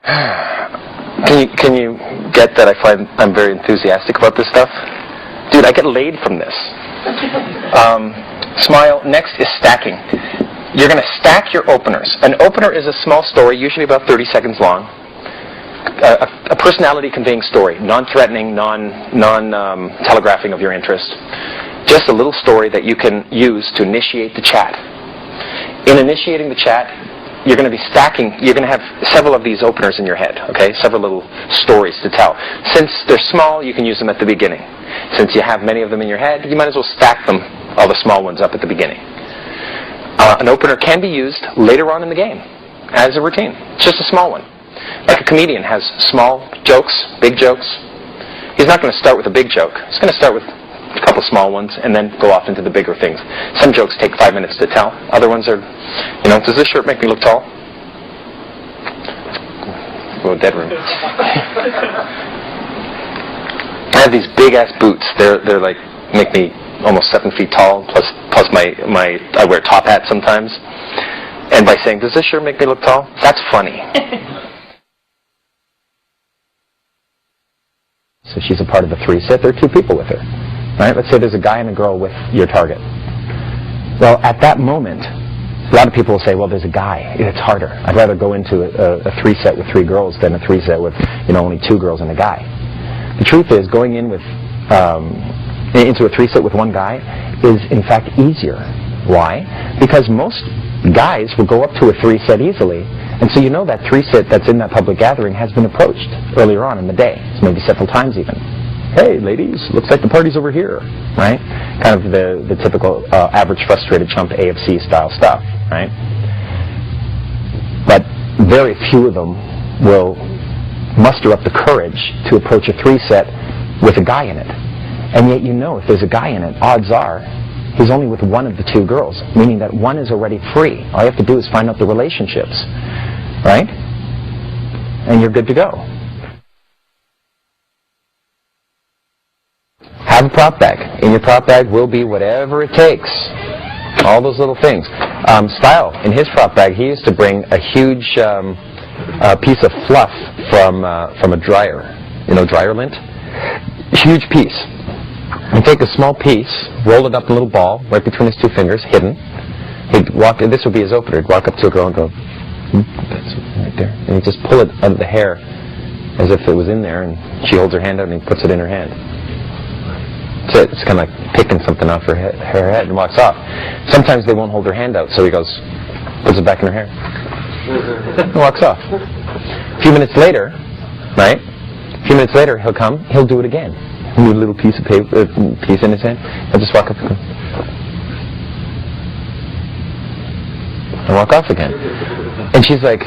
Can you get that I'm very enthusiastic about this stuff? Dude, I get laid from this. Smile. Next is stacking. You're going to stack your openers. An opener is a small story, usually about 30 seconds long. A personality-conveying story, non-threatening, non-telegraphing of your interest. Just a little story that you can use to initiate the chat. In initiating the chat, you're going to be stacking. You're going to have several of these openers in your head, okay? Several little stories to tell. Since they're small, you can use them at the beginning. Since you have many of them in your head, you might as well stack them, all the small ones, up at the beginning. An opener can be used later on in the game as a routine. It's just a small one. Like a comedian has small jokes, big jokes. He's not going to start with a big joke. He's going to start with a couple small ones and then go off into the bigger things. Some jokes take 5 minutes to tell. Other ones are, does this shirt make me look tall? Oh, dead room. I have these big ass boots. They're like, make me almost 7 feet tall, plus I wear top hats sometimes. And by saying, does this shirt make me look tall? That's funny. So she's a part of the three set. There are 2 people with her. Right? Let's say there's a guy and a girl with your target. Well, at that moment, a lot of people will say, well, there's a guy. It's harder. I'd rather go into a 3 set with 3 girls than a 3 set with only 2 girls and a guy. The truth is, going in with into a 3 set with 1 guy is in fact easier. Why? Because most guys will go up to a 3 set easily, and so that 3 set that's in that public gathering has been approached earlier on in the day, so maybe several times even. Hey, ladies, looks like the party's over here, right? Kind of the typical average frustrated chump AFC style stuff, right? But very few of them will muster up the courage to approach a 3 set with a guy in it. And yet if there's a guy in it, odds are he's only with 1 of the 2 girls, meaning that 1 is already free. All you have to do is find out the relationships, right? And you're good to go. Have a prop bag. In your prop bag will be whatever it takes. All those little things. Style, in his prop bag, he used to bring a huge piece of fluff from a dryer. Dryer lint? Huge piece. He'd take a small piece, roll it up in a little ball, right between his 2 fingers, hidden. He'd walk, this would be his opener. He'd walk up to a girl and go, that's right there. And he'd just pull it out of the hair as if it was in there, and she holds her hand out and he puts it in her hand. So it's kind of like picking something off her head and walks off. Sometimes they won't hold her hand out, so he goes, puts it back in her hair, and walks off. A few minutes later, right? He'll come, he'll do it again. He'll do a little piece of paper, piece in his hand. He'll just walk up and walk off again. And she's like,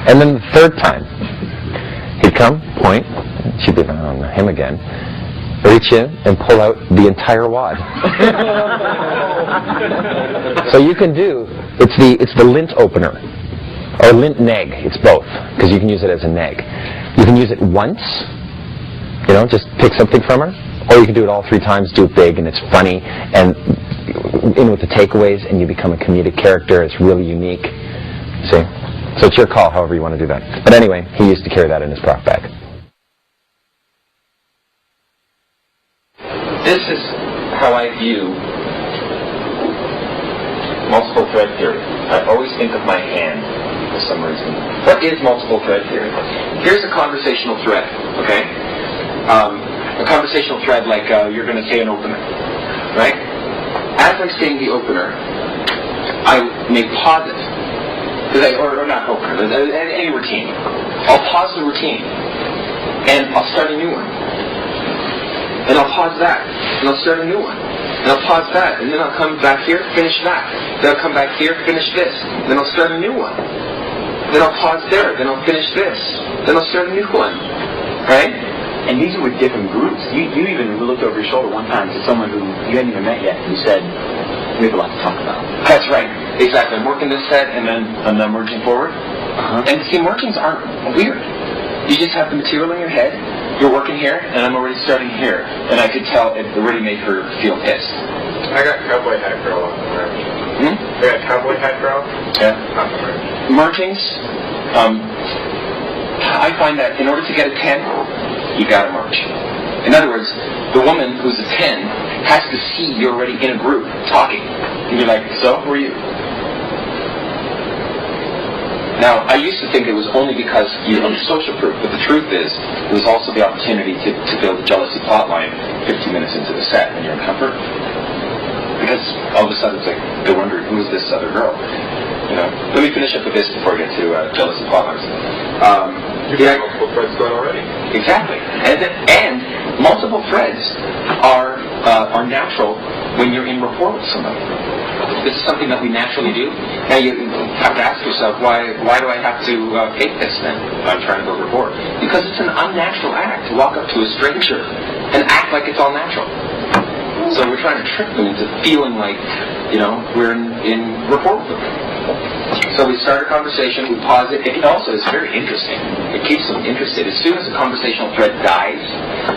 and then the 3rd time, he'd come, point, she'd be on him again, reach in and pull out the entire wad. So you can do, it's the lint opener, or lint neg, it's both, because you can use it as a neg. You can use it once, just pick something from her, or you can do it all 3 times, do it big, and it's funny, and in with the takeaways, and you become a comedic character. It's really unique. See? So it's your call, however you want to do that. But anyway, he used to carry that in his prop bag. This is how I view multiple thread theory. I always think of my hand for some reason. What is multiple thread theory? Here's a conversational thread, okay? A conversational thread like you're going to say an opener, right? As I'm saying the opener, I may pause it. Or not opener, any routine. I'll pause the routine, and I'll start a new one. And I'll pause that, and I'll start a new one. And I'll pause that, and then I'll come back here, finish that. Then I'll come back here, finish this. Then I'll start a new one. Then I'll pause there, then I'll finish this. Then I'll start a new one. Right? And these are with different groups. You even looked over your shoulder one time to someone who you hadn't even met yet, and you said, we have a lot to talk about. That's right. Exactly. I'm working this set, and then merging forward. And see, mergings aren't weird. You just have the material in your head, you're working here, and I'm already starting here. And I could tell it already made her feel pissed. I got cowboy hat girl on the merge. I got cowboy hat girl. Yeah. Mergings. I find that in order to get a 10, you got to merge. In other words, the woman who's a 10 has to see you're already in a group talking. And you're like, so, who are you? Now, I used to think it was only because you're social proof, but the truth is, it was also the opportunity to build a jealousy plotline 15 minutes into the set when you're in comfort. Because all of a sudden it's like, they're wondering, who is this other girl? You know? Let me finish up with this before I get to jealousy plotlines. You've got multiple threads going already. Exactly. And multiple threads are natural when you're in rapport with somebody. This is something that we naturally do. Now you have to ask yourself, why do I have to fake this then? I'm trying to build rapport. Because it's an unnatural act to walk up to a stranger and act like it's all natural. So we're trying to trick them into feeling like, we're in rapport with them. So we start a conversation, we pause it. It also is very interesting. It keeps them interested. As soon as the conversational thread dies,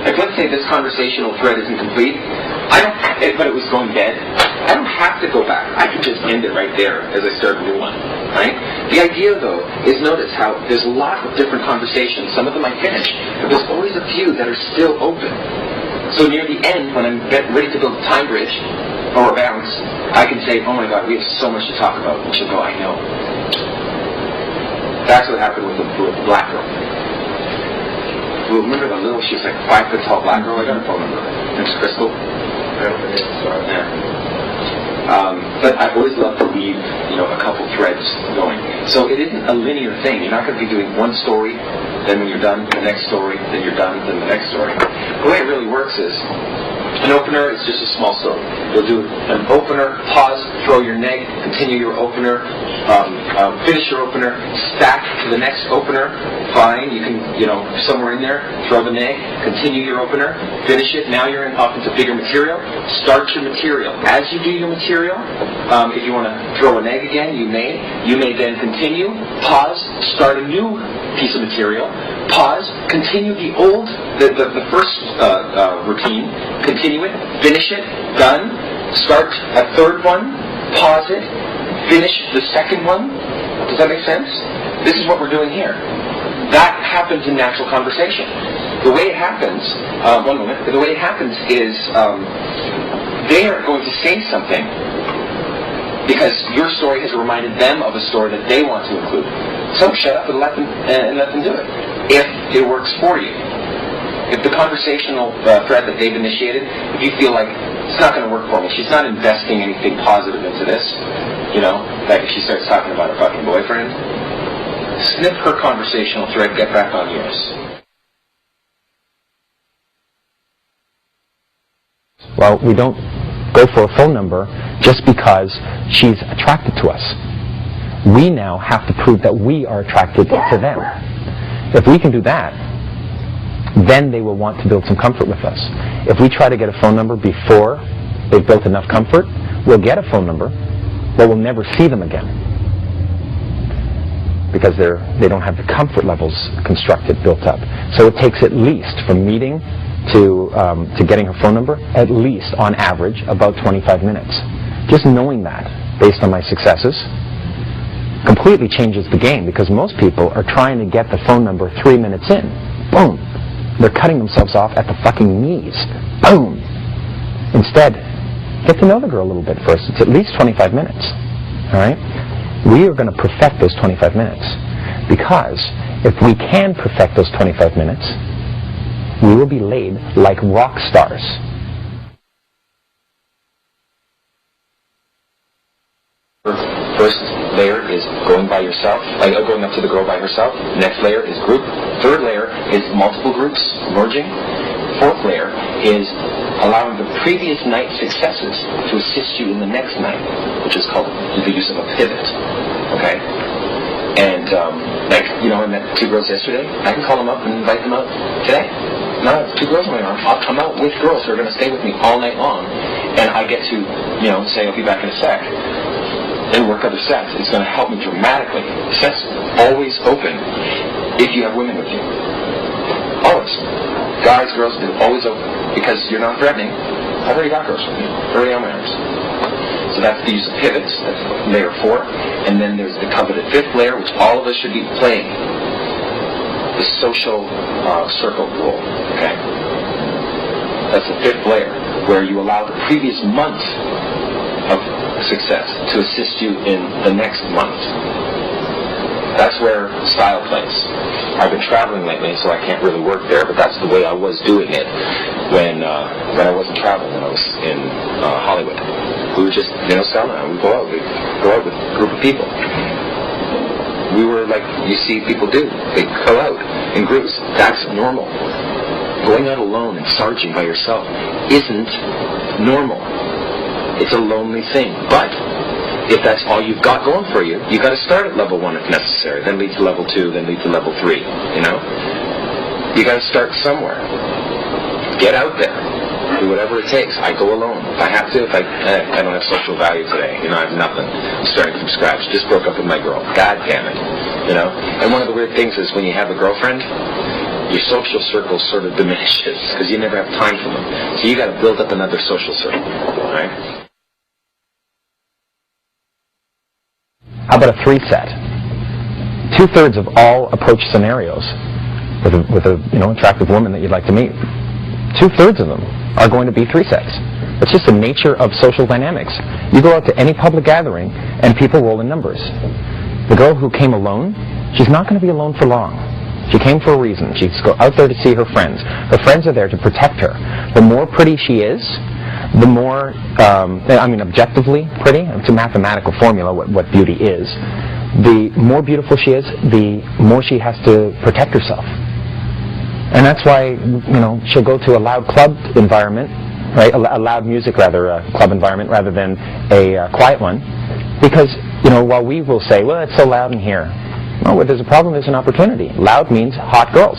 like let's say this conversational thread isn't complete, but it was going dead, I don't have to go back. I can just end it right there as I start a new one. Right? The idea, though, is notice how there's a lot of different conversations. Some of them I finish, but there's always a few that are still open. So near the end, when I'm ready to build a time bridge or a bounce, I can say, oh my God, we have so much to talk about. And she'll go, I know. That's what happened with the black girl. Well, remember the little, she was like 5 foot tall black girl? I got her phone number. Name's Crystal. But I've always loved to leave, a couple threads going. So it isn't a linear thing. You're not going to be doing one story, then when you're done, the next story, then you're done, then the next story. The way it really works is, an opener is just a small story. You'll do an opener, pause, throw your neg, continue your opener, finish your opener, stack to the next opener, fine, you can, somewhere in there, throw the neg, continue your opener, finish it, now you're off into bigger material, start your material. As you do your material, if you want to throw a neg again, you may then continue, pause, start a new piece of material, pause, continue the first routine, continue it, finish it, done, start a third one, pause it, finish the second one. Does that make sense? This is what we're doing here. That happens in natural conversation. The way it happens, the way it happens is they are going to say something because your story has reminded them of a story that they want to include. So shut up and let them do it. If it works for you. If the conversational thread that they've initiated, if you feel like it's not going to work for me, she's not investing anything positive into this, like if she starts talking about her fucking boyfriend, snip her conversational thread, get back on yours. Well, we don't go for a phone number just because she's attracted to us. We now have to prove that we are attracted to them. If we can do that, then they will want to build some comfort with us. If we try to get a phone number before they've built enough comfort, we'll get a phone number, but we'll never see them again. Because they don't have the comfort levels constructed, built up. So it takes at least, from meeting to getting her phone number, at least, on average, about 25 minutes. Just knowing that, based on my successes, completely changes the game, because most people are trying to get the phone number 3 minutes in. Boom. They're cutting themselves off at the fucking knees. Boom. Instead, get to know the girl a little bit first. It's at least 25 minutes. All right? We are going to perfect those 25 minutes. Because if we can perfect those 25 minutes, we will be laid like rock stars. First layer is going by yourself, going up to the girl by herself. Next layer is group. Third layer is multiple groups merging. Fourth layer is allowing the previous night's successes to assist you in the next night, which is called the use of a pivot. Okay? And I met 2 girls yesterday. I can call them up and invite them out today. Now, 2 girls on my arm. I'll come out with girls who are going to stay with me all night long, and I get to, say I'll be back in a sec, and work other sets. It's going to help me dramatically. Sets always open if you have women with you. Always. Guys, girls, they're always open. Because you're not threatening. I've already got girls with me. They're already on my arms. So that's the use of pivots, that's layer 4. And then there's the coveted 5th layer, which all of us should be playing. The social circle role, okay? That's the 5th layer, where you allow the previous month of success to assist you in the next month. That's where style plays. I've been traveling lately, so I can't really work there, but that's the way I was doing it when I wasn't traveling, when I was in Hollywood. We would just, selling out. We'd go out with a group of people. We were like you see people do. They go out in groups. That's normal. Going out alone and sarging by yourself isn't normal. It's a lonely thing. But if that's all you've got going for you, you've got to start at level 1 if necessary, then lead to level 2, then lead to level 3, You got to start somewhere. Get out there. Do whatever it takes. I go alone. If I have to, I don't have social value today. I have nothing. I'm starting from scratch. Just broke up with my girl. God damn it. And one of the weird things is when you have a girlfriend, your social circle sort of diminishes because you never have time for them. So you got to build up another social circle, right? How about a 3 set? 2/3 of all approach scenarios with a attractive woman that you'd like to meet, 2/3 of them are going to be 3 sets. It's just the nature of social dynamics. You go out to any public gathering and people roll in numbers. The girl who came alone, she's not going to be alone for long. She came for a reason. She's out there to see her friends. Her friends are there to protect her. The more pretty she is, the more, objectively pretty, it's a mathematical formula what beauty is. The more beautiful she is, the more she has to protect herself. And that's why, she'll go to a loud club environment, right? A loud music, club environment rather than a quiet one. Because, while we will say, well, it's so loud in here. No, where there's a problem, there's an opportunity. Loud means hot girls.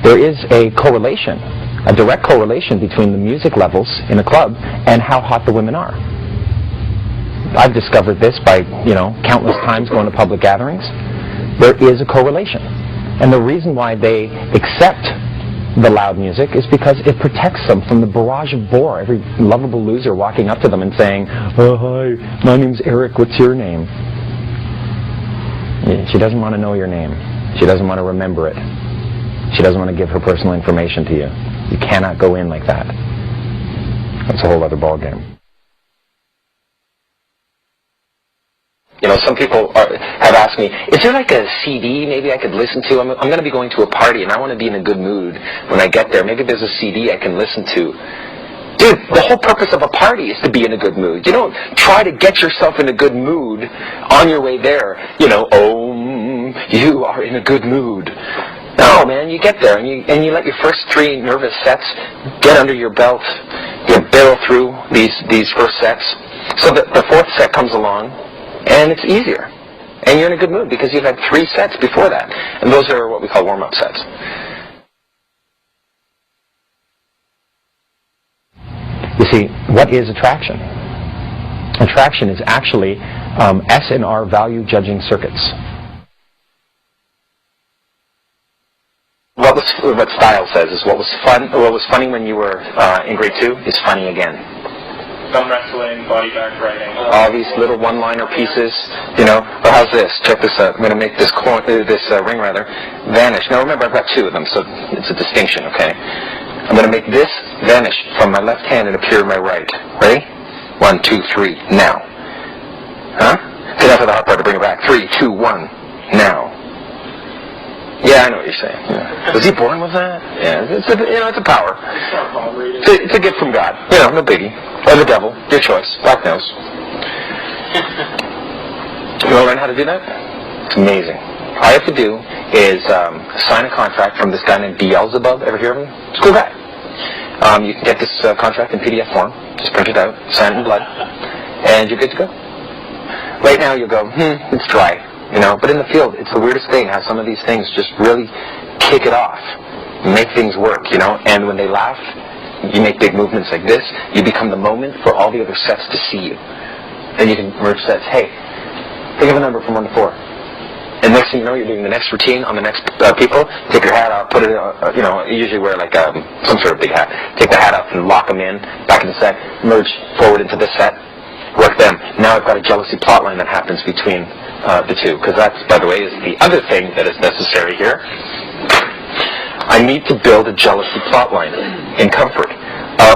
There is a correlation, a direct correlation between the music levels in a club and how hot the women are. I've discovered this by, countless times going to public gatherings. There is a correlation. And the reason why they accept the loud music is because it protects them from the barrage of bore, every lovable loser walking up to them and saying, oh, hi, my name's Eric, what's your name? She doesn't want to know your name. She doesn't want to remember it. She doesn't want to give her personal information to you. You cannot go in like that. That's a whole other ballgame. Some people have asked me, is there like a CD maybe I could listen to? I'm going to be going to a party and I want to be in a good mood when I get there. Maybe there's a CD I can listen to. Dude, the whole purpose of a party is to be in a good mood. You don't try to get yourself in a good mood on your way there. You are in a good mood. No, man, you get there and you let your first 3 nervous sets get under your belt. You barrel through these first sets. So the 4th set comes along and it's easier. And you're in a good mood because you've had 3 sets before that. And those are what we call warm-up sets. You see, what is attraction? Attraction is actually S and R value judging circuits. What style says is what was funny when you were in grade 2 is funny again. Thumb wrestling, body back writing. All these little one-liner pieces, Or how's this? Check this out. I'm going to make this ring vanish. Now remember, I've got 2 of them, so it's a distinction, okay? I'm going to make this vanish from my left hand and appear in my right. Ready? 1, 2, 3, now. Huh? Get out of the hard part to bring it back. 3, 2, 1, now. Yeah, I know what you're saying. Yeah. Was he born with that? Yeah, it's a power. It's a gift from God. No biggie. Or the devil, your choice. Black nose. You want to learn how to do that? It's amazing. All you have to do is sign a contract from this guy named Beelzebub. Ever hear of him? He's a cool guy. You can get this contract in PDF form. Just print it out, sign it in blood, and you're good to go. Right now you'll go, it's dry. But in the field, it's the weirdest thing how some of these things just really kick it off, make things work, and when they laugh, you make big movements like this, you become the moment for all the other sets to see you. Then you can merge sets. Hey, think of a number from 1 to 4. And next thing you know, you're doing the next routine on the next people. Take your hat off, put it, you usually wear like some sort of big hat. Take the hat off and lock them in, back in the set, merge forward into this set. work them. Now I've got a jealousy plotline that happens between the two, because that's, by the way, is the other thing that is necessary here. I need to build a jealousy plotline in comfort.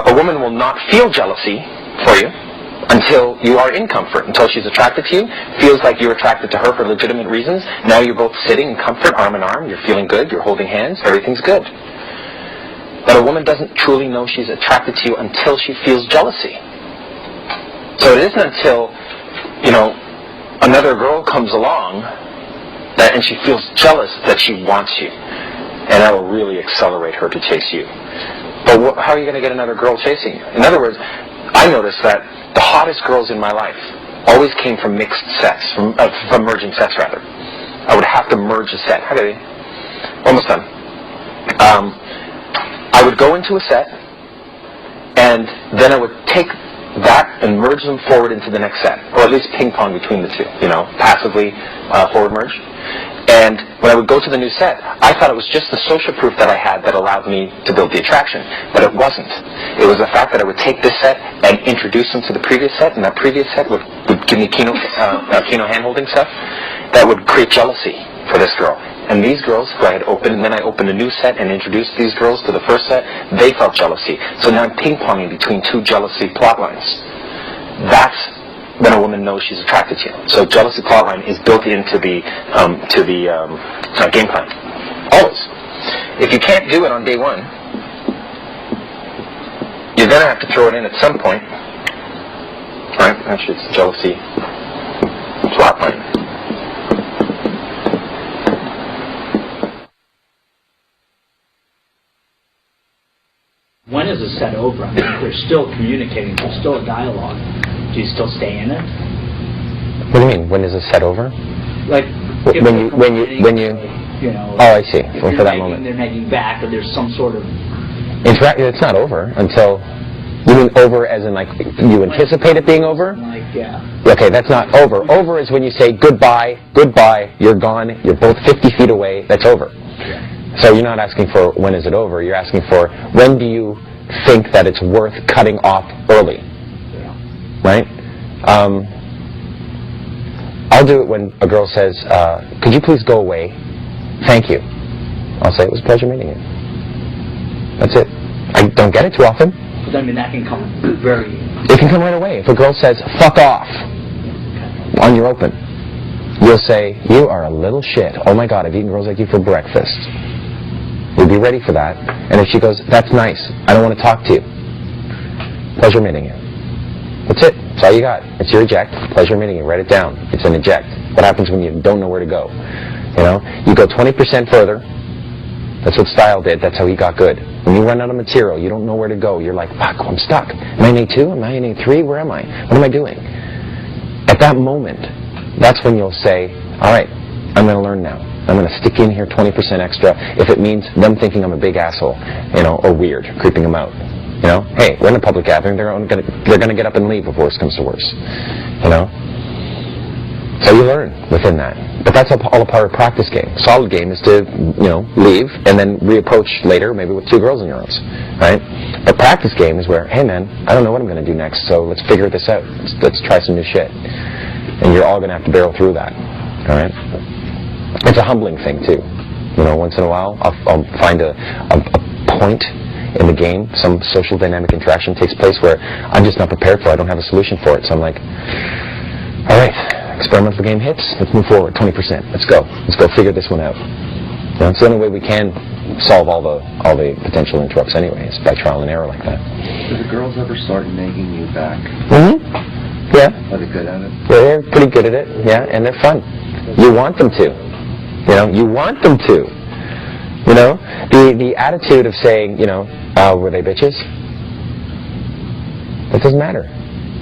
A woman will not feel jealousy for you until you are in comfort, until she's attracted to you, feels like you're attracted to her for legitimate reasons. Now you're both sitting in comfort, arm in arm, you're feeling good, you're holding hands, everything's good. But a woman doesn't truly know she's attracted to you until she feels jealousy. So it isn't until, another girl comes along and she feels jealous that she wants you. And that will really accelerate her to chase you. But how are you going to get another girl chasing you? In other words, I noticed that the hottest girls in my life always came from mixed sets, from merging sets rather. I would have to merge a set. Okay, almost done. I would go into a set, and then I would take that and merge them forward into the next set, or at least ping pong between the two, passively forward merge. And when I would go to the new set, I thought it was just the social proof that I had that allowed me to build the attraction. But it wasn't. It was the fact that I would take this set and introduce them to the previous set, and that previous set would give me Kino hand-holding stuff that would create jealousy for this girl. And these girls, who I had opened, and then I opened a new set and introduced these girls to the first set, they felt jealousy. So now I'm ping-ponging between two jealousy plot lines. That's when a woman knows she's attracted to you. So jealousy plotline is built into the game plan. Always. If you can't do it on day one, you're going to have to throw it in at some point. Right? Actually, it's jealousy plotline. When is a set over? I mean, they're still communicating. There's still a dialogue. Do you still stay in it? What do you mean? When is a set over? Like when you. Oh, I see. Well, for that moment. They're making back, or there's some sort of. It's not over until. You mean over as in like you anticipate it being over? Like yeah. Okay, that's not over. Over is when you say goodbye, you're gone, you're both 50 feet away. That's over. Yeah. So you're not asking for when is it over. You're asking for when do you think that it's worth cutting off early. Right? I'll do it when a girl says, could you please go away? Thank you. I'll say, it was a pleasure meeting you. That's it. I don't get it too often. But I mean, that can come It can come right away. If a girl says, fuck off, on your open, you'll say, you are a little shit. Oh my God, I've eaten girls like you for breakfast. We'll be ready for that. And if she goes, that's nice, I don't want to talk to you. Pleasure meeting you. That's it. That's all you got. It's your eject. Pleasure meeting you. Write it down. It's an eject. What happens when you don't know where to go? You go 20% further. That's what Style did. That's how he got good. When you run out of material, you don't know where to go. You're like, fuck, I'm stuck. Am I in A2? Am I in A3? Where am I? What am I doing? At that moment, that's when you'll say, all right, I'm going to learn now. I'm going to stick in here 20% extra if it means them thinking I'm a big asshole, or weird, creeping them out. Hey, we're in a public gathering. They're going to get up and leave if worse comes to worse. So you learn within that. But that's all a part of practice game. Solid game is to, leave and then reapproach later, maybe with two girls in your arms, right? But practice game is where, hey man, I don't know what I'm going to do next, so let's figure this out. Let's try some new shit. And you're all going to have to barrel through that, all right? It's a humbling thing too. Once in a while, I'll find a point in the game, some social dynamic interaction takes place where I'm just not prepared for it. I don't have a solution for it. So I'm like, all right, experimental game hits. Let's move forward, 20%. Let's go figure this one out. It's the only way we can solve all the potential interrupts anyways, by trial and error like that. Do the girls ever start nagging you back? Mm-hmm. Yeah. Are they good at it? Yeah, they're pretty good at it. Yeah, and they're fun. You want them to. You want them to. The attitude of saying, were they bitches? That doesn't matter.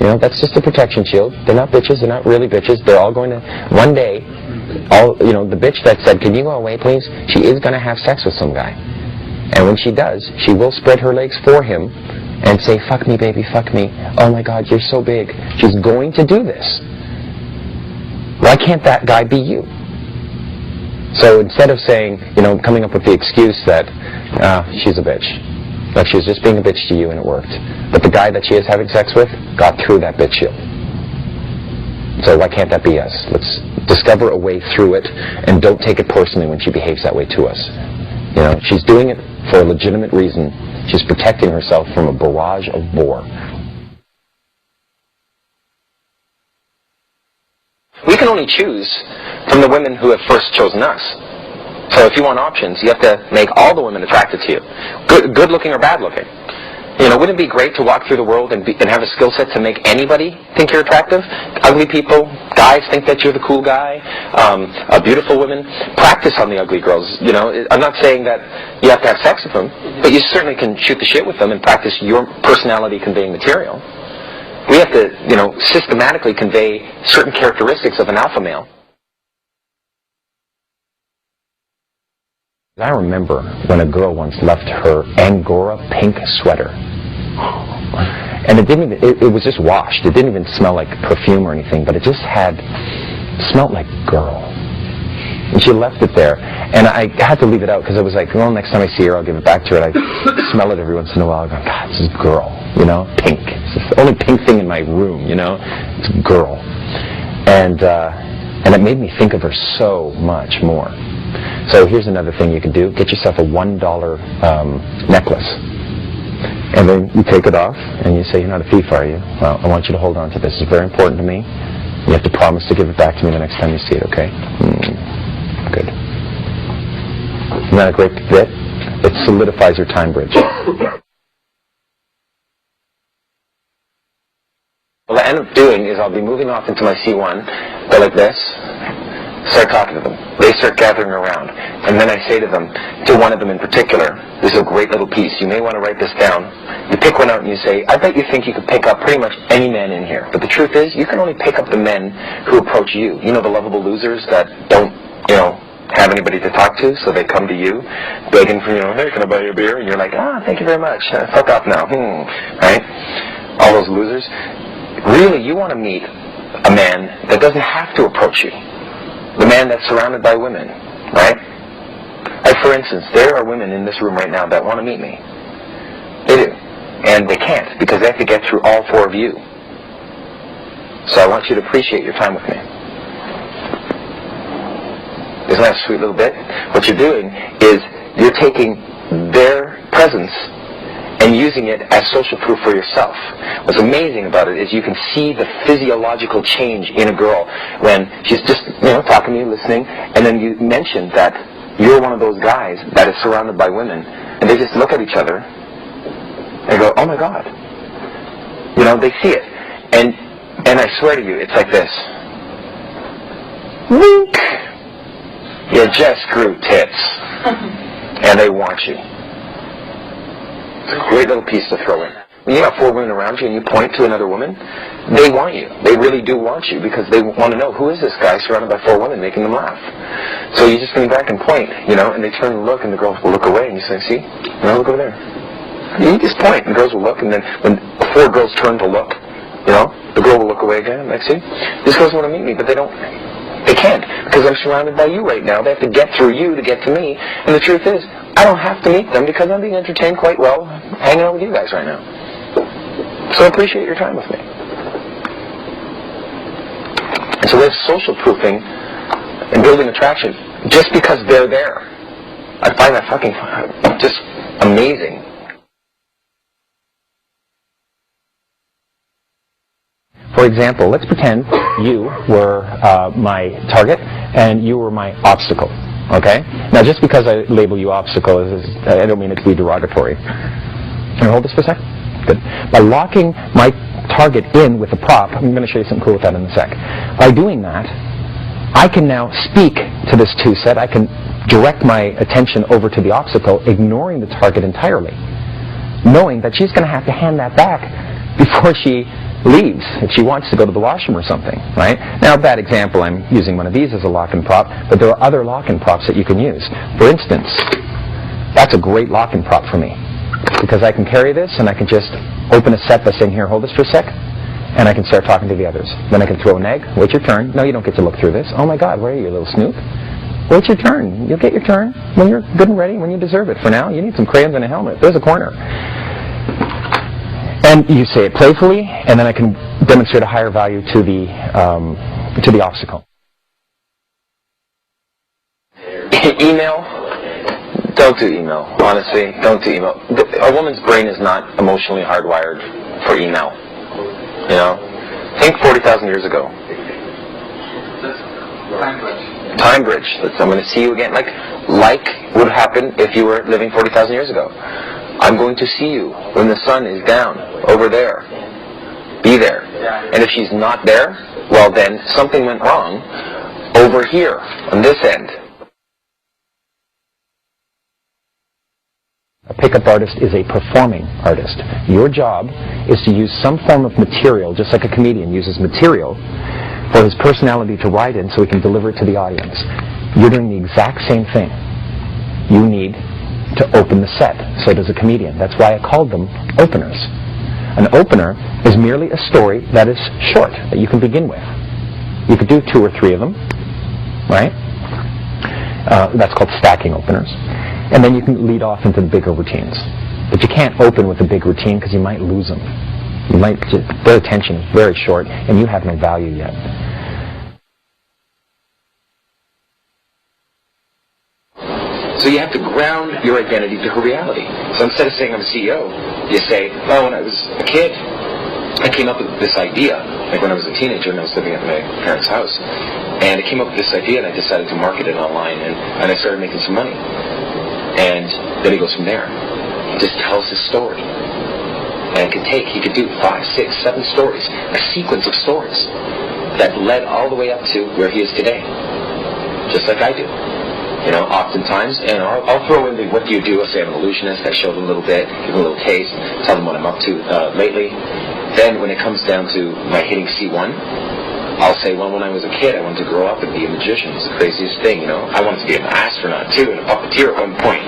That's just a protection shield. They're not bitches. They're not really bitches. They're all going to, one day, the bitch that said, can you go away, please? She is going to have sex with some guy. And when she does, she will spread her legs for him and say, fuck me, baby, fuck me. Oh my God, you're so big. She's going to do this. Why can't that guy be you? So instead of saying, coming up with the excuse that she's a bitch, like she was just being a bitch to you and it worked, but the guy that she is having sex with got through that bitch shield. So why can't that be us? Let's discover a way through it, and don't take it personally when she behaves that way to us. You know, she's doing it for a legitimate reason. She's protecting herself from a barrage of bore. We can only choose from the women who have first chosen us. So if you want options, you have to make all the women attracted to you, good looking or bad looking. You know, wouldn't it be great to walk through the world and have a skill set to make anybody think you're attractive? Ugly people, guys think that you're the cool guy, beautiful women. Practice on the ugly girls. You know, I'm not saying that you have to have sex with them, but you certainly can shoot the shit with them and practice your personality conveying material. We have to, you know, systematically convey certain characteristics of an alpha male. I remember when a girl once left her Angora pink sweater. And it was just washed. It didn't even smell like perfume or anything, but it just smelled like girl. And she left it there. And I had to leave it out because I was like, well, next time I see her, I'll give it back to her. And I smell it every once in a while. I go, God, this is girl, you know, pink. It's the only pink thing in my room, you know. It's girl. And it made me think of her so much more. So here's another thing you can do. Get yourself a $1 necklace. And then you take it off and you say, you're not a thief, are you? Well, I want you to hold on to this. It's very important to me. You have to promise to give it back to me the next time you see it, okay? Good. Isn't that a great bit? It solidifies your time bridge. What I end up doing is I'll be moving off into my C1, go like this, start talking to them. They start gathering around. And then I say to them, to one of them in particular, this is a great little piece. You may want to write this down. You pick one out and you say, I bet you think you could pick up pretty much any man in here. But the truth is, you can only pick up the men who approach you. You know, the lovable losers that don't, you know, have anybody to talk to, so they come to you, begging for, you know, hey, can I buy you a beer? And you're like, thank you very much. Fuck off now. Right? All those losers. Really, you want to meet a man that doesn't have to approach you. The man that's surrounded by women, right? Like, for instance, there are women in this room right now that want to meet me. They do. And they can't, because they have to get through all four of you. So I want you to appreciate your time with me. Isn't that a sweet little bit? What you're doing is you're taking their presence and using it as social proof for yourself. What's amazing about it is you can see the physiological change in a girl when she's just, you know, talking to you, listening, and then you mention that you're one of those guys that is surrounded by women, and they just look at each other and go, oh my God. You know, they see it. And I swear to you, it's like this. Wink! You just grew tits. And they want you. It's a great little piece to throw in. When you have four women around you and you point to another woman, they want you. They really do want you because they want to know, who is this guy surrounded by four women making them laugh? So you just lean back and point, you know, and they turn and look, and the girls will look away, and you say, see? No, look over there. You just point, and the girls will look, and then when four girls turn to look, you know, the girl will look away again, like, see? These girls want to meet me, but they can't, because I'm surrounded by you right now. They have to get through you to get to me, and the truth is, I don't have to meet them because I'm being entertained quite well hanging out with you guys right now. So appreciate your time with me. And so there's social proofing and building attraction just because they're there. I find that fucking just amazing. For example, let's pretend you were my target and you were my obstacle. Okay? Now, just because I label you obstacle, I don't mean it to be derogatory. Can I hold this for a sec? Good. By locking my target in with a prop, I'm going to show you something cool with that in a sec. By doing that, I can now speak to this two-set. I can direct my attention over to the obstacle, ignoring the target entirely, knowing that she's going to have to hand that back before she leaves if she wants to go to the washroom or something, right? Now, bad example, I'm using one of these as a lock-in prop, but there are other lock-in props that you can use. For instance, that's a great lock-in prop for me, because I can carry this and I can just open a set by saying, here, hold this for a sec, and I can start talking to the others. Then I can throw an egg. Wait your turn. No, you don't get to look through this. Oh my God, where are you, little snoop? Wait your turn. You'll get your turn when you're good and ready, when you deserve it. For now, you need some crayons and a helmet. There's a corner. And you say it playfully, and then I can demonstrate a higher value to the obstacle. Email. Don't do email. Honestly, don't do email. A woman's brain is not emotionally hardwired for email. You know? Think 40,000 years ago. Time bridge. I'm going to see you again. Like would happen if you were living 40,000 years ago. I'm going to see you when the sun is down over there. Be there. And if she's not there, well then something went wrong over here on this end. A pickup artist is a performing artist. Your job is to use some form of material, just like a comedian uses material, for his personality to ride in so he can deliver it to the audience. You're doing the exact same thing. You need to open the set. So does a comedian. That's why I called them openers. An opener is merely a story that is short, that you can begin with. You could do 2 or 3 of them, right? That's called stacking openers. And then you can lead off into the bigger routines. But you can't open with a big routine because you might lose them. Their attention is very short, and you have no value yet. So you have to ground your identity to her reality. So instead of saying I'm a CEO, you say, well, when I was a kid, I came up with this idea, like when I was a teenager and I was living at my parents' house. And I came up with this idea and I decided to market it online and I started making some money. And then he goes from there. He just tells his story. And he could do 5, 6, 7 stories, a sequence of stories that led all the way up to where he is today. Just like I do. You know, oftentimes, and I'll throw in the what do you do? I say I'm an illusionist. I show them a little bit, give them a little taste, tell them what I'm up to lately. Then when it comes down to my hitting C1, I'll say, well, when I was a kid, I wanted to grow up and be a magician. It's the craziest thing, you know. I wanted to be an astronaut, too, and a puppeteer at one point.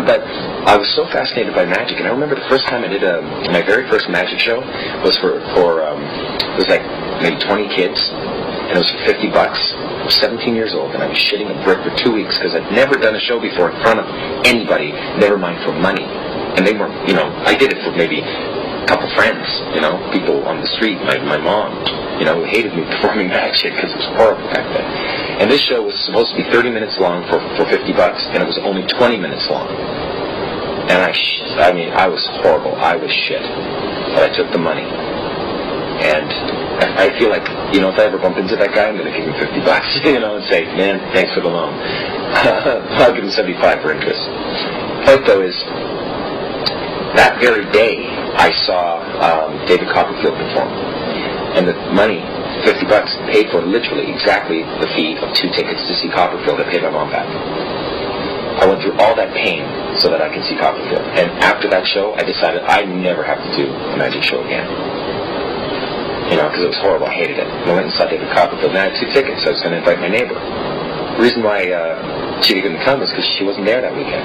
But I was so fascinated by magic, and I remember the first time I did my very first magic show was it was like maybe 20 kids, and it was for $50. I was 17 years old, and I was shitting a brick for 2 weeks because I'd never done a show before in front of anybody, never mind for money. And they weren't, you know, I did it for maybe a couple friends, you know, people on the street, my mom, you know, who hated me performing magic because it was horrible back then. And this show was supposed to be 30 minutes long for $50, and it was only 20 minutes long. And I mean, I was horrible. I was shit. But I took the money. And I feel like, you know, if I ever bump into that guy, I'm going to give him $50, you know, and say, man, thanks for the loan. I'll give him $75 for interest. Point, though, is that very day, I saw David Copperfield perform. And the money, $50, paid for literally exactly the fee of 2 tickets to see Copperfield. I paid my mom back. I went through all that pain so that I could see Copperfield. And after that show, I decided I never have to do a magic show again. You know, because it was horrible. I hated it. I went and saw David Copperfield. And I had 2 tickets, so I was going to invite my neighbor. The reason why she didn't come was because she wasn't there that weekend.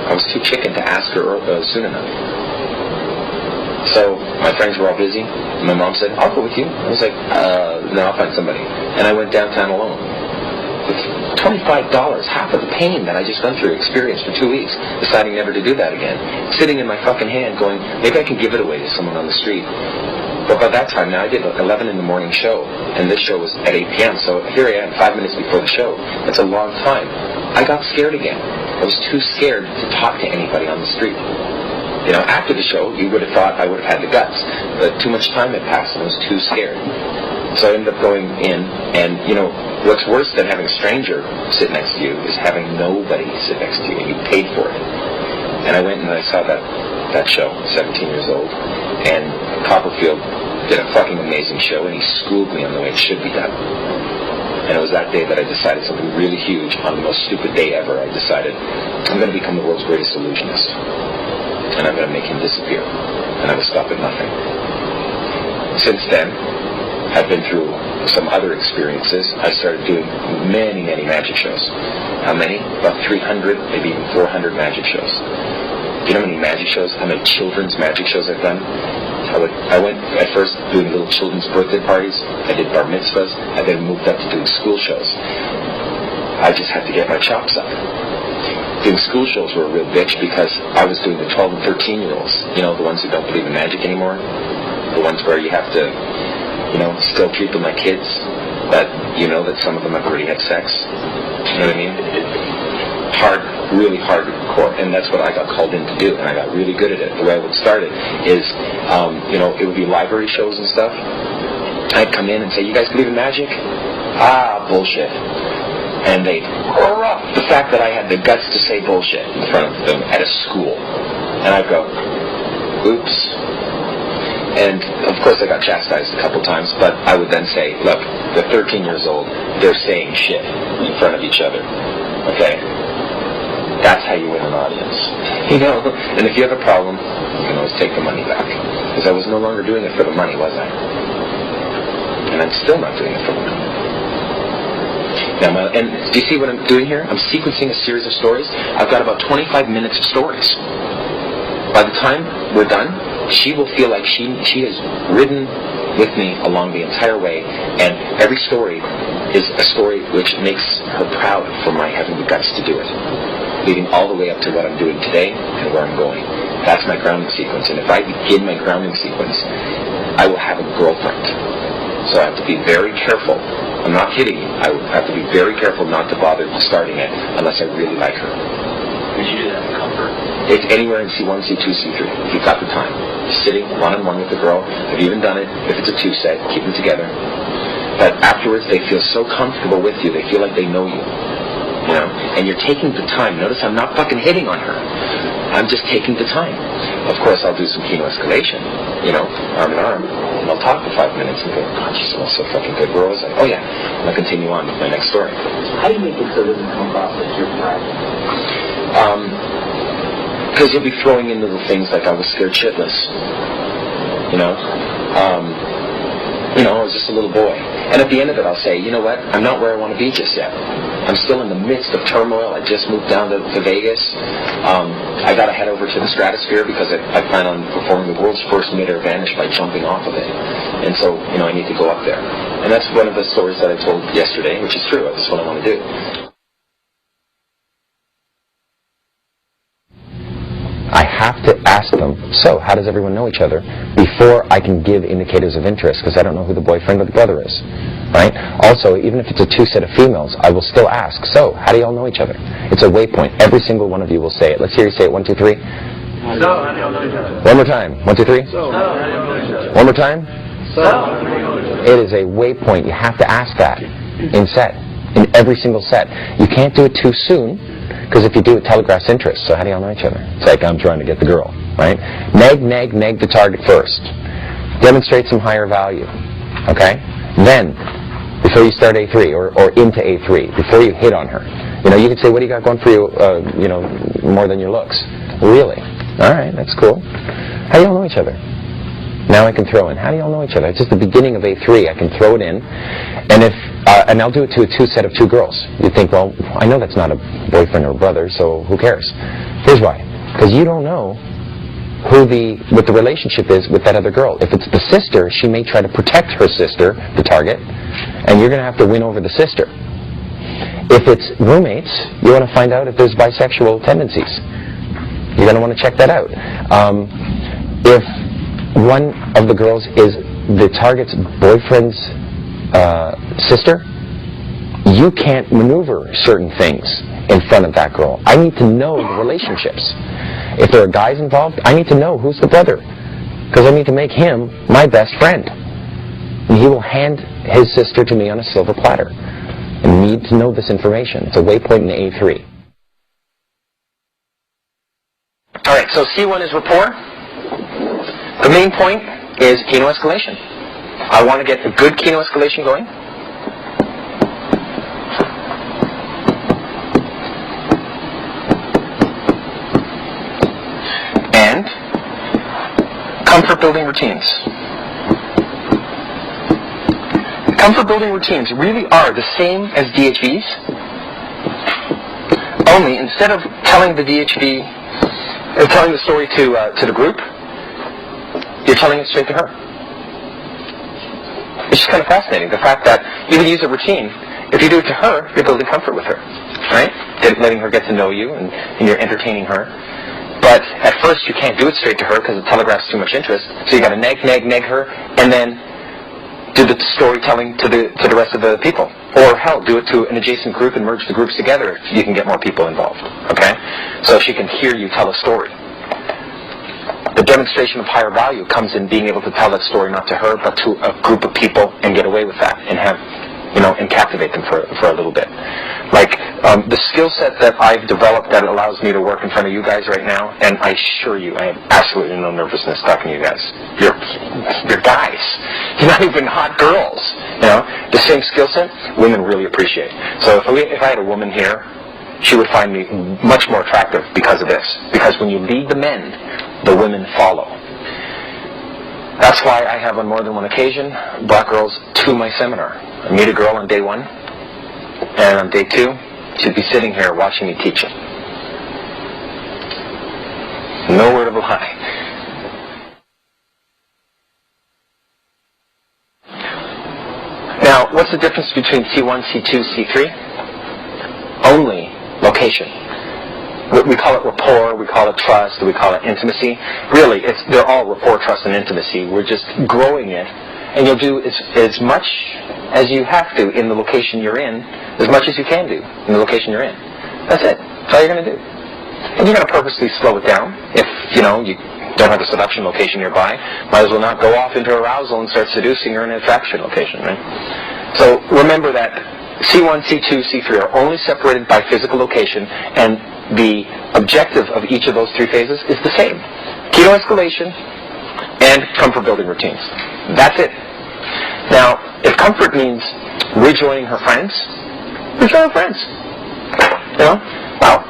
I was too chicken to ask her soon enough. So my friends were all busy. My mom said, I'll go with you. I was like, no, I'll find somebody. And I went downtown alone. With $25, half of the pain that I just went through, experienced for 2 weeks, deciding never to do that again. Sitting in my fucking hand going, maybe I can give it away to someone on the street. But by that time, now I did an 11 in the morning show, and this show was at 8 p.m., so here I am 5 minutes before the show. That's a long time. I got scared again. I was too scared to talk to anybody on the street. You know, after the show, you would have thought I would have had the guts, but too much time had passed, and I was too scared. So I ended up going in, and, you know, what's worse than having a stranger sit next to you is having nobody sit next to you, and you paid for it. And I went and I saw that show, 17 years old, and Copperfield did a fucking amazing show, and he schooled me on the way it should be done. And it was that day that I decided something really huge. On the most stupid day ever, I decided I'm going to become the world's greatest illusionist. And I'm going to make him disappear. And I will stop at nothing. Since then, I've been through some other experiences. I started doing many, many magic shows. How many? About 300, maybe even 400 magic shows. Do you know how many magic shows, how many children's magic shows I've done? I went at first doing little children's birthday parties. I did bar mitzvahs. I then moved up to doing school shows. I just had to get my chops up. doing school shows were a real bitch because I was doing the 12 and 13-year-olds. You know, the ones who don't believe in magic anymore. The ones where you have to, you know, still treat them like kids. But you know that some of them have already had sex. You know what I mean? Hard, really hardcore. And that's what I got called in to do. And I got really good at it. The way I would start it is, you know, it would be library shows and stuff. I'd come in and say, you guys believe in magic? Ah, bullshit. And they'd erupt the fact that I had the guts to say bullshit in front of them at a school. And I'd go, oops. And of course I got chastised a couple times, but I would then say, look, they're 13 years old, they're saying shit in front of each other. Okay? That's how you win an audience. You know? And if you have a problem, you can always take the money back. Because I was no longer doing it for the money, was I? And I'm still not doing it for the money. Now, and do you see what I'm doing here? I'm sequencing a series of stories. I've got about 25 minutes of stories. By the time we're done, she will feel like she has ridden with me along the entire way, and every story is a story which makes her proud for my having the guts to do it, leading all the way up to what I'm doing today and where I'm going. That's my grounding sequence, and if I begin my grounding sequence, I will have a girlfriend. So I have to be very careful. I'm not kidding you. I have to be very careful not to bother starting it unless I really like her. Would you do that for comfort? It's anywhere in C1, C2, C3. If you've got the time. Sitting one-on-one with the girl. I've even done it. If it's a two-set, keep them together. But afterwards, they feel so comfortable with you. They feel like they know you. You know? And you're taking the time. Notice I'm not fucking hitting on her. I'm just taking the time. Of course, I'll do some kino escalation. You know, arm in arm. And I'll talk for 5 minutes and go, God, she smells so fucking good. Where was I? Oh, yeah. And I'll continue on with my next story. How do you make it so it doesn't come across like you're bragging? Because you'll be throwing in little things like I was scared shitless. You know? I was just a little boy. And at the end of it, I'll say, you know what? I'm not where I want to be just yet. I'm still in the midst of turmoil. I just moved down to Vegas. I got to head over to the stratosphere because I plan on performing the world's first mid-air vanish by jumping off of it. And so, I need to go up there. And that's one of the stories that I told yesterday, which is true. That's what I want to do. I have to ask them, so how does everyone know each other, before I can give indicators of interest, because I don't know who the boyfriend or the brother is, right? Also, even if it's a two set of females, I will still ask, so how do you all know each other? It's a waypoint. Every single one of you will say it. Let's hear you say it. 1, 2, 3. So, how do y'all know each other? One more time. 1, 2, 3. So, how do y'all know each other? One more time. So, how do y'all know each other? It is a waypoint. You have to ask that in every single set. You can't do it too soon, because if you do, it telegraphs interest. So how do y'all know each other? It's like I'm trying to get the girl, right? Neg the target first. Demonstrate some higher value, okay? Then, before you start A3 or into A3, before you hit on her, you can say, what do you got going for you, more than your looks? Really? All right, that's cool. How do y'all know each other? Now I can throw in, how do y'all know each other? It's just the beginning of A3. I can throw it in, and I'll do it to a two set of two girls. You think, well, I know that's not a boyfriend or a brother, so who cares? Here's why. Because you don't know what the relationship is with that other girl. If it's the sister, she may try to protect her sister, the target, and you're going to have to win over the sister. If it's roommates, you want to find out if there's bisexual tendencies. You're going to want to check that out. If one of the girls is the target's boyfriend's sister, you can't maneuver certain things in front of that girl. I need to know the relationships. If there are guys involved, I need to know who's the brother, because I need to make him my best friend. And he will hand his sister to me on a silver platter. I need to know this information. It's a waypoint in A3. All right, so C1 is rapport. The main point is kino escalation. I want to get a good kino escalation going. And comfort building routines. Comfort building routines really are the same as DHVs, only instead of telling the DHV, or telling the story to the group, you're telling it straight to her. It's just kind of fascinating, the fact that you can use a routine. If you do it to her, you're building comfort with her, right? letting her get to know you, and you're entertaining her. But at first you can't do it straight to her because it telegraphs too much interest. So you got to nag her, and then do the storytelling to the rest of the people. Or hell, do it to an adjacent group and merge the groups together if you can get more people involved. Okay? So she can hear you tell a story. The demonstration of higher value comes in being able to tell that story not to her, but to a group of people and get away with that and have, and captivate them for a little bit. Like the skill set that I've developed that allows me to work in front of you guys right now, and I assure you, I have absolutely no nervousness talking to you guys. You're guys. You're not even hot girls. The same skill set, women really appreciate. So if I had a woman here, she would find me much more attractive because of this. Because when you lead the men, the women follow. That's why I have on more than one occasion brought girls to my seminar. I meet a girl on day 1, and on day 2, she'd be sitting here watching me teach it. No word of a lie. Now, what's the difference between C1, C2, C3? Only location. We call it rapport, we call it trust, we call it intimacy. Really, they're all rapport, trust, and intimacy. We're just growing it, and you'll do as much as you have to in the location you're in, as much as you can do in the location you're in. That's it. That's all you're going to do. And you're going to purposely slow it down. If, you don't have a seduction location nearby, might as well not go off into arousal and start seducing her in an attraction location, right? So remember that C1, C2, C3 are only separated by physical location, and the objective of each of those 3 phases is the same. Keto escalation and comfort building routines. That's it. Now, if comfort means rejoining her friends, rejoin her friends. Wow.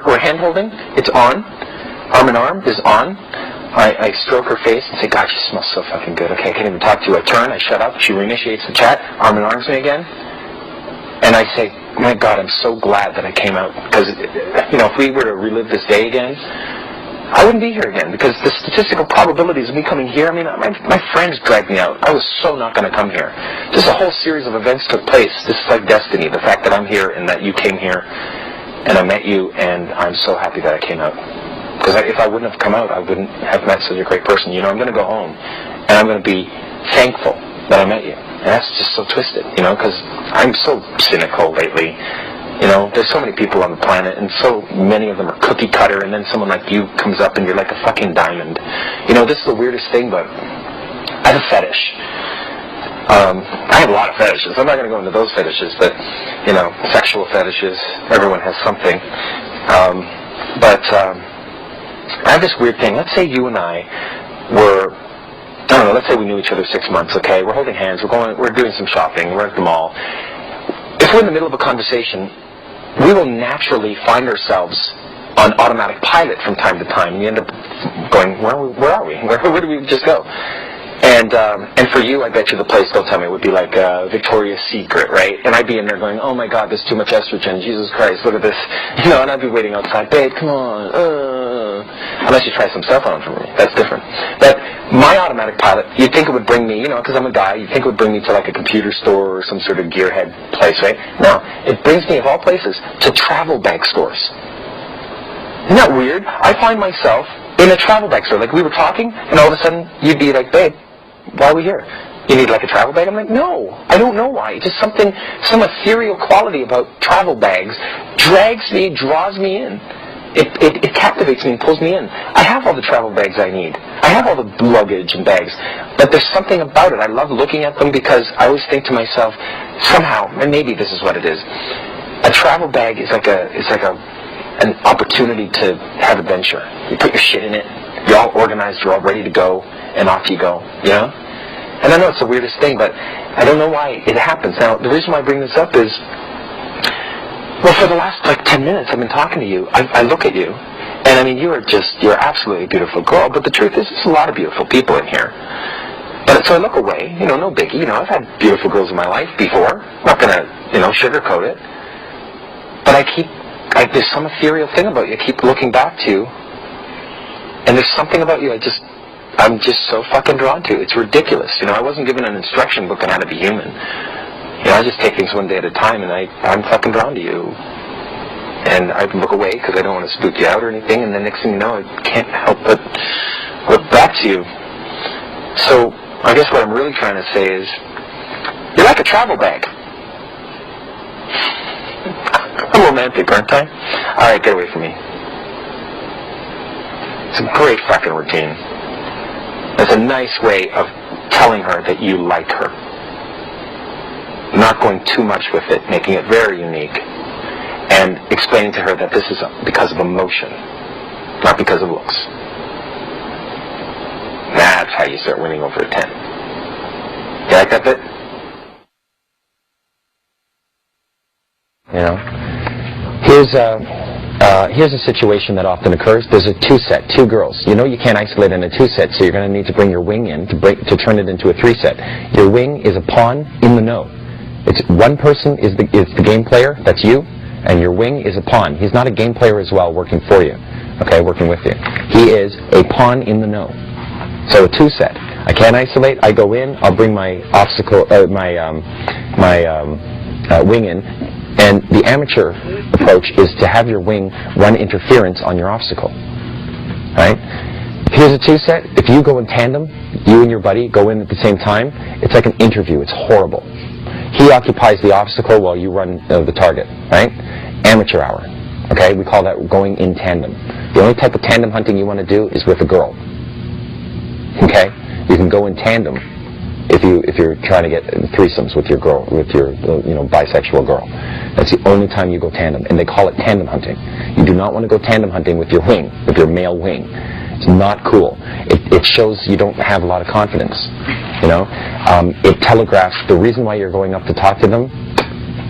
We're hand holding. It's on. Arm in arm is on. I stroke her face and say, God, she smells so fucking good. Okay, I can't even talk to you. I turn, I shut up. She reinitiates the chat. Arm in arms me again. And I say, my God, I'm so glad that I came out. Because, if we were to relive this day again, I wouldn't be here again. Because the statistical probabilities of me coming here, my friends dragged me out. I was so not going to come here. Just a whole series of events took place. This is like destiny. The fact that I'm here and that you came here and I met you, and I'm so happy that I came out. Because if I wouldn't have come out, I wouldn't have met such a great person. I'm going to go home, and I'm going to be thankful that I met you. And that's just so twisted, because I'm so cynical lately. There's so many people on the planet, and so many of them are cookie cutter, and then someone like you comes up and you're like a fucking diamond. This is the weirdest thing, but I have a fetish. I have a lot of fetishes. I'm not going to go into those fetishes, but, sexual fetishes, everyone has something. But I have this weird thing. Let's say you and I were, let's say we knew each other 6 months, okay? We're holding hands, we're doing some shopping, we're at the mall. If we're in the middle of a conversation, we will naturally find ourselves on automatic pilot from time to time. You end up going, where are we? Where did we just go? And for you, I bet you the place, don't tell me, would be like Victoria's Secret, right? And I'd be in there going, oh my God, there's too much estrogen. Jesus Christ, look at this. And I'd be waiting outside. Babe, come on. Unless you try some cell phone for me. That's different. But my automatic pilot, you'd think it would bring me, because I'm a guy, you'd think it would bring me to like a computer store or some sort of gearhead place, right? No, it brings me, of all places, to travel bag stores. Isn't that weird? I find myself in a travel bag store. Like we were talking, and all of a sudden, you'd be like, babe, why are we here? You need like a travel bag? I'm like, no, I don't know why. Just some ethereal quality about travel bags draws me in. It captivates me and pulls me in. I have all the travel bags I need. I have all the luggage and bags. But there's something about it. I love looking at them because I always think to myself, somehow, and maybe this is what it is, a travel bag is like an opportunity to have adventure. You put your shit in it, you're all organized, you're all ready to go, and off you go, And I know it's the weirdest thing, but I don't know why it happens. Now, the reason why I bring this up is, well, for the last 10 minutes I've been talking to you, I look at you, and you're absolutely a beautiful girl, but the truth is there's a lot of beautiful people in here. But so I look away, no biggie, I've had beautiful girls in my life before. I'm not going to, sugarcoat it. But there's some ethereal thing about you I keep looking back to, and there's something about you I'm just so fucking drawn to. It's ridiculous. I wasn't given an instruction book on how to be human. I just take things one day at a time, and I'm fucking drawn to you. And I'd look away because I don't want to spook you out or anything, and the next thing you know, I can't help but look back to you. So I guess what I'm really trying to say is, you're like a travel bag. I'm romantic, aren't I? Alright, get away from me. It's a great fucking routine. It's a nice way of telling her that you like her. Not going too much with it, making it very unique, and explaining to her that this is because of emotion, not because of looks. That's how you start winning over a 10. You like that bit? You know? Here's a situation that often occurs. There's a 2-set, 2 girls. You know you can't isolate in a 2-set, so you're going to need to bring your wing in to turn it into a 3-set. Your wing is a pawn in the know. It's one person is the game player, that's you, and your wing is a pawn. He's not a game player as well, working for you, okay, working with you. He is a pawn in the know. So a 2-set. I can't isolate. I go in. I'll bring my wing in. And the amateur approach is to have your wing run interference on your obstacle. Right? Here's a 2-set. If you go in tandem, you and your buddy go in at the same time, it's like an interview. It's horrible. He occupies the obstacle while you run the target. Right? Amateur hour. Okay? We call that going in tandem. The only type of tandem hunting you want to do is with a girl. Okay? You can go in tandem if you're trying to get threesomes with your girl, with your bisexual girl. That's the only time you go tandem, and they call it tandem hunting. You do not want to go tandem hunting with your wing, with your male wing. It's not cool. It shows you don't have a lot of confidence. You know, it telegraphs the reason why you're going up to talk to them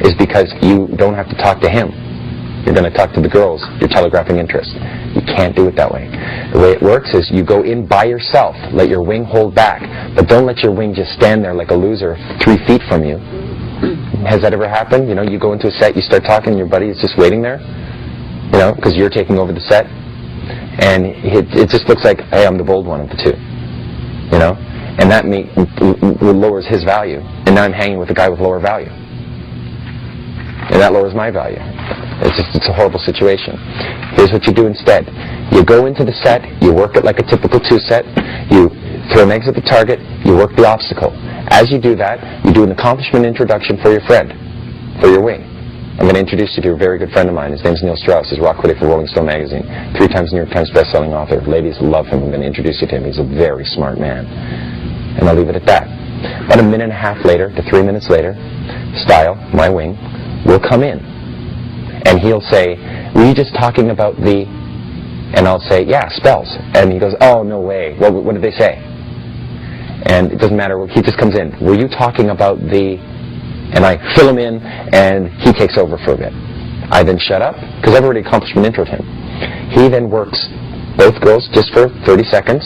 is because you don't have to talk to him. You're going to talk to the girls. You're telegraphing interest. You can't do it that way. The way it works is you go in by yourself. Let your wing hold back. But don't let your wing just stand there like a loser 3 feet from you. Has that ever happened? You know, you go into a set, you start talking, your buddy is just waiting there. You know, because you're taking over the set. And it just looks like, hey, I'm the bold one of the two. You know? And that lowers his value. And now I'm hanging with a guy with lower value. And that lowers my value. It's a horrible situation. Here's what you do instead. You go into the set, you work it like a typical 2-set, you throw eggs at the target, you work the obstacle. As you do that, you do an accomplishment introduction for your friend, for your wing. I'm going to introduce you to a very good friend of mine. His name's Neil Strauss. He's rock critic for Rolling Stone magazine. 3 times New York Times best-selling author. Ladies love him. I'm going to introduce you to him. He's a very smart man. And I'll leave it at that. About a minute and a half later to 3 minutes later, Style, my wing, will come in. And he'll say, were you just talking about the... And I'll say, yeah, spells. And he goes, oh, no way. What did they say? And it doesn't matter. He just comes in. Were you talking about the... And I fill him in, and he takes over for a bit. I then shut up, because I've already accomplishment introed him. He then works both girls just for 30 seconds.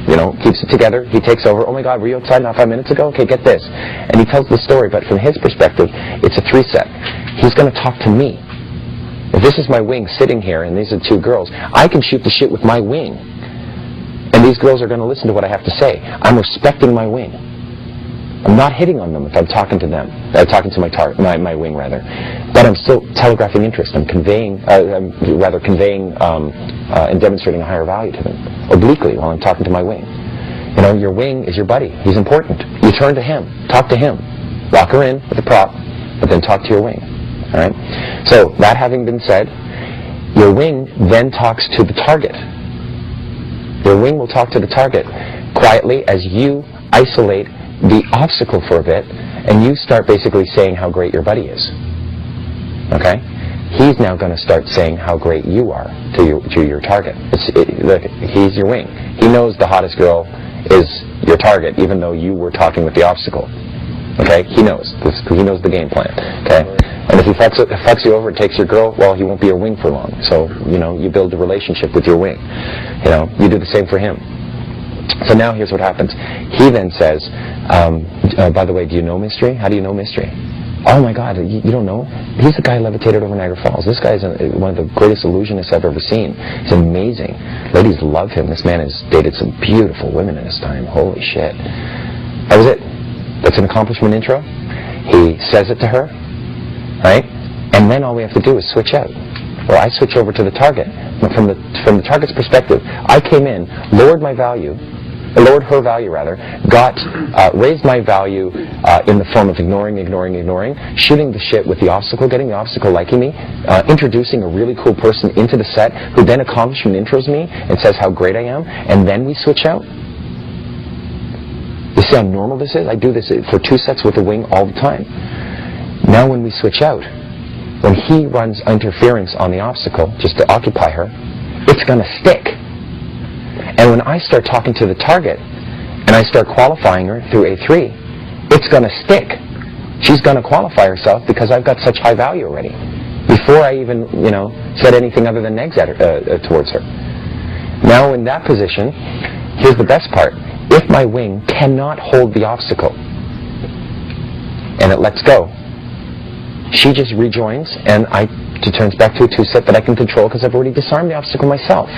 You know, keeps it together. He takes over. Oh, my God, were you outside not 5 minutes ago? Okay, get this. And he tells the story, but from his perspective, it's a 3-set. He's going to talk to me. If this is my wing sitting here, and these are 2 girls, I can shoot the shit with my wing. And these girls are going to listen to what I have to say. I'm respecting my wing. I'm not hitting on them if I'm talking to them. Talking to my wing, rather. But I'm still telegraphing interest. I'm conveying and demonstrating a higher value to them. Obliquely, while I'm talking to my wing. You know, your wing is your buddy. He's important. You turn to him. Talk to him. Lock her in with a prop, but then talk to your wing. All right? So, that having been said, your wing then talks to the target. Your wing will talk to the target quietly as you isolate the obstacle for a bit, and you start basically saying how great your buddy is. Okay? He's now going to start saying how great you are to your target. Look, he's your wing. He knows the hottest girl is your target, even though you were talking with the obstacle. Okay? He knows. He knows the game plan. Okay? And if he fucks you over and takes your girl, well, he won't be your wing for long. So, you know, you build a relationship with your wing. You know, you do the same for him. So now here's what happens. He then says, by the way, do you know Mystery? How do you know Mystery? Oh my God, you don't know? He's the guy who levitated over Niagara Falls. This guy is one of the greatest illusionists I've ever seen. He's amazing. Ladies love him. This man has dated some beautiful women in his time. Holy shit. That was it. That's an accomplishment intro. He says it to her, right? And then all we have to do is switch out. Well, I switch over to the target. From the target's perspective, I came in, lowered her value, raised my value in the form of ignoring, shooting the shit with the obstacle, getting the obstacle liking me, introducing a really cool person into the set who then accomplishment intros me and says how great I am, and then we switch out. You see how normal this is? I do this for 2 sets with the wing all the time. Now when we switch out, when he runs interference on the obstacle just to occupy her, it's going to stick. And when I start talking to the target and I start qualifying her through A3, it's going to stick. She's going to qualify herself because I've got such high value already. Before I even, said anything other than negs at her, towards her. Now in that position, here's the best part. If my wing cannot hold the obstacle and it lets go, she just rejoins and it turns back to a 2-set that I can control because I've already disarmed the obstacle myself.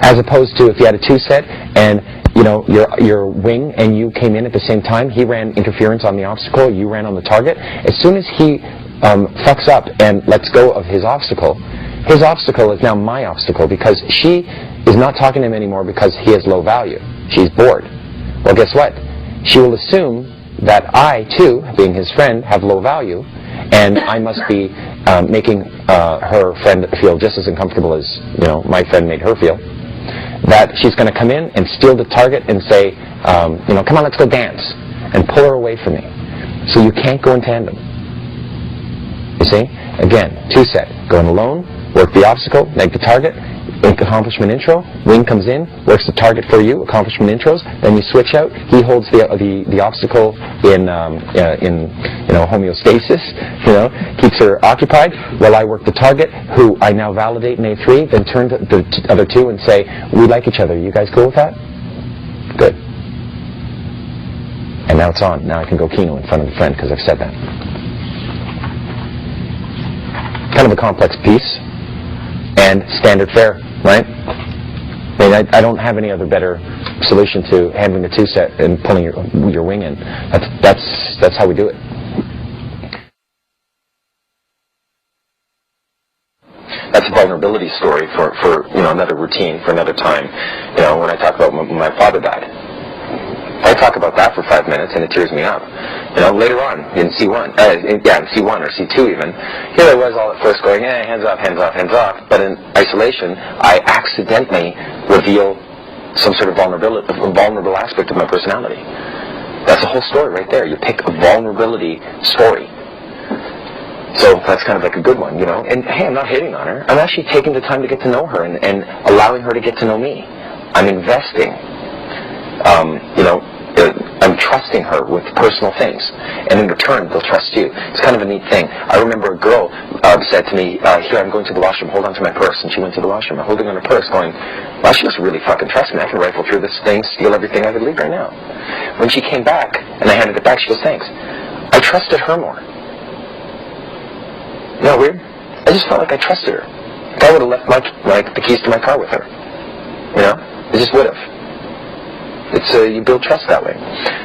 As opposed to if you had a 2-set and your wing and you came in at the same time, he ran interference on the obstacle, you ran on the target. As soon as he fucks up and lets go of his obstacle is now my obstacle because she is not talking to him anymore because he has low value. She's bored. Well, guess what? She will assume that I, too, being his friend, have low value, and I must be making her friend feel just as uncomfortable as, my friend made her feel. That she's going to come in and steal the target and say, come on, let's go dance, and pull her away from me. So you can't go in tandem. You see? Again, 2-set. Going alone, work the obstacle, neg the target, accomplishment intro, wing comes in, works the target for you, accomplishment intros, then you switch out, he holds the obstacle in homeostasis, keeps her occupied, while I work the target, who I now validate in A3, then turn to the other 2 and say, we like each other, you guys cool with that? Good. And now it's on. Now I can go Kino in front of the friend because I've said that. Kind of a complex piece. And standard fare, right? I mean, I don't have any other better solution to handling the 2-set and pulling your wing in. That's how we do it. That's a vulnerability story for another routine, for another time. When I talk about when my father died. I talk about that for 5 minutes and it tears me up. Later on in C1, in C1 or C2 even, here I was all at first going, hands off, but in isolation, I accidentally reveal some sort of vulnerable aspect of my personality. That's the whole story right there. You pick a vulnerability story. So that's kind of like a good one, And hey, I'm not hitting on her. I'm actually taking the time to get to know her and allowing her to get to know me. I'm investing. I'm trusting her with personal things, and in return, they'll trust you. It's kind of a neat thing. I remember a girl said to me, here, I'm going to the washroom, hold on to my purse, and she went to the washroom, I'm holding on her purse, going, well, she must really fucking trust me. I can rifle through this thing, steal everything, I could leave right now. When she came back, and I handed it back, she goes, thanks. I trusted her more. You know, weird? I just felt like I trusted her. If I would have left the keys to my car with her, I just would have. It's you build trust that way.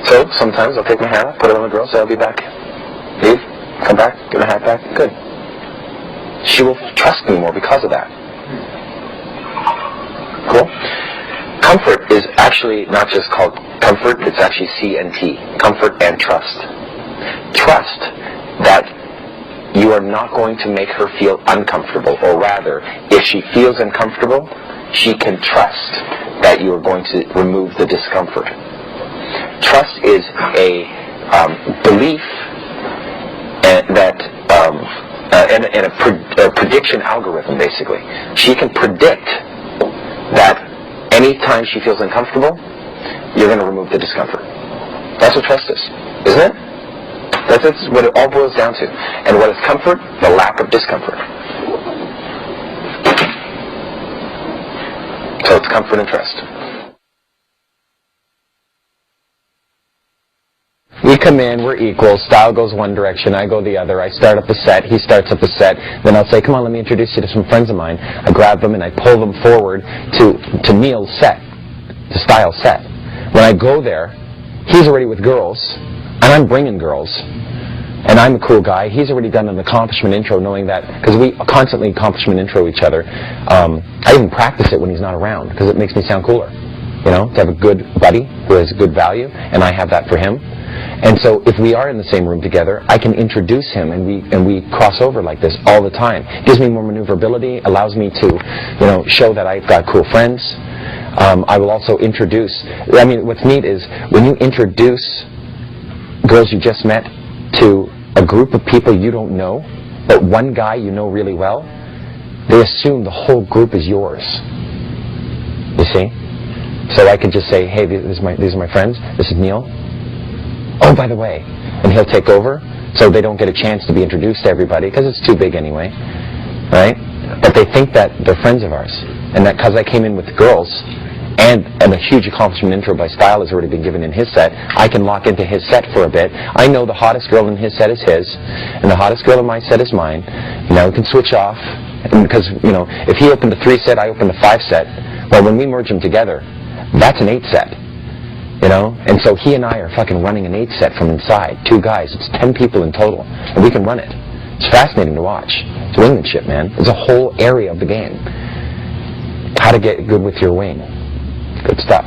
So sometimes I'll take my hat off, put it on the girl, say I'll be back. Leave, come back, get my hat back, good. She will trust me more because of that. Cool? Comfort is actually not just called comfort, it's actually C&T. Comfort and trust. Trust that you are not going to make her feel uncomfortable, or rather, if she feels uncomfortable, she can trust that you are going to remove the discomfort. Trust is a belief and a prediction algorithm, basically. She can predict that any time she feels uncomfortable, you're going to remove the discomfort. That's what trust is, isn't it? That's what it all boils down to. And what is comfort? The lack of discomfort. So it's comfort and trust. We come in, we're equal, style goes one direction, I go the other, I start up the set, he starts up the set, then I'll say, come on, let me introduce you to some friends of mine. I grab them and I pull them forward to Neil's set, to Style's set. When I go there, he's already with girls, and I'm bringing girls. and I'm a cool guy. He's already done an accomplishment intro, knowing that, because we constantly accomplishment intro each other. I even practice it when he's not around, because it makes me sound cooler. You know, to have a good buddy who has good value, and I have that for him. And so if we are in the same room together, I can introduce him, and we cross over like this all the time. Gives me more maneuverability, allows me to, you know, show that I've got cool friends. I will also introduce, I mean, what's neat is when you introduce girls you just met to a group of people you don't know, but one guy you know really well, they assume the whole group is yours. You see? So I could just say, hey, these are my friends. This is Neil. Oh, by the way. And he'll take over, so they don't get a chance to be introduced to everybody, because it's too big anyway. Right? But they think that they're friends of ours. And that because I came in with the girls, and a huge accomplishment intro by Style has already been given in his set, I can lock into his set for a bit. I know the hottest girl in his set is his, and the hottest girl in my set is mine. You know, we can switch off. And because, you know, if he opened a 3 set, I opened a 5 set. Well, when we merge them together, that's an 8 set. You know? And so he and I are fucking running an 8 set from inside. 2 guys. It's 10 people in total. And we can run it. It's fascinating to watch. It's wingmanship, man. It's a whole area of the game. How to get good with your wing. Good stuff.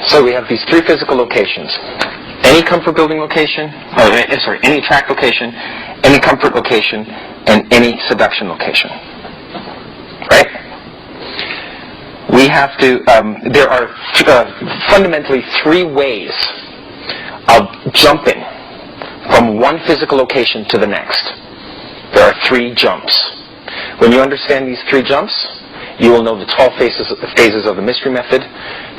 So we have these 3 physical locations. Any comfort building location, any attract location, any comfort location, and any seduction location. Right? We have to, there are fundamentally 3 ways of jumping from one physical location to the next. There are 3 jumps. When you understand these 3 jumps, you will know the 12 phases of the mystery method,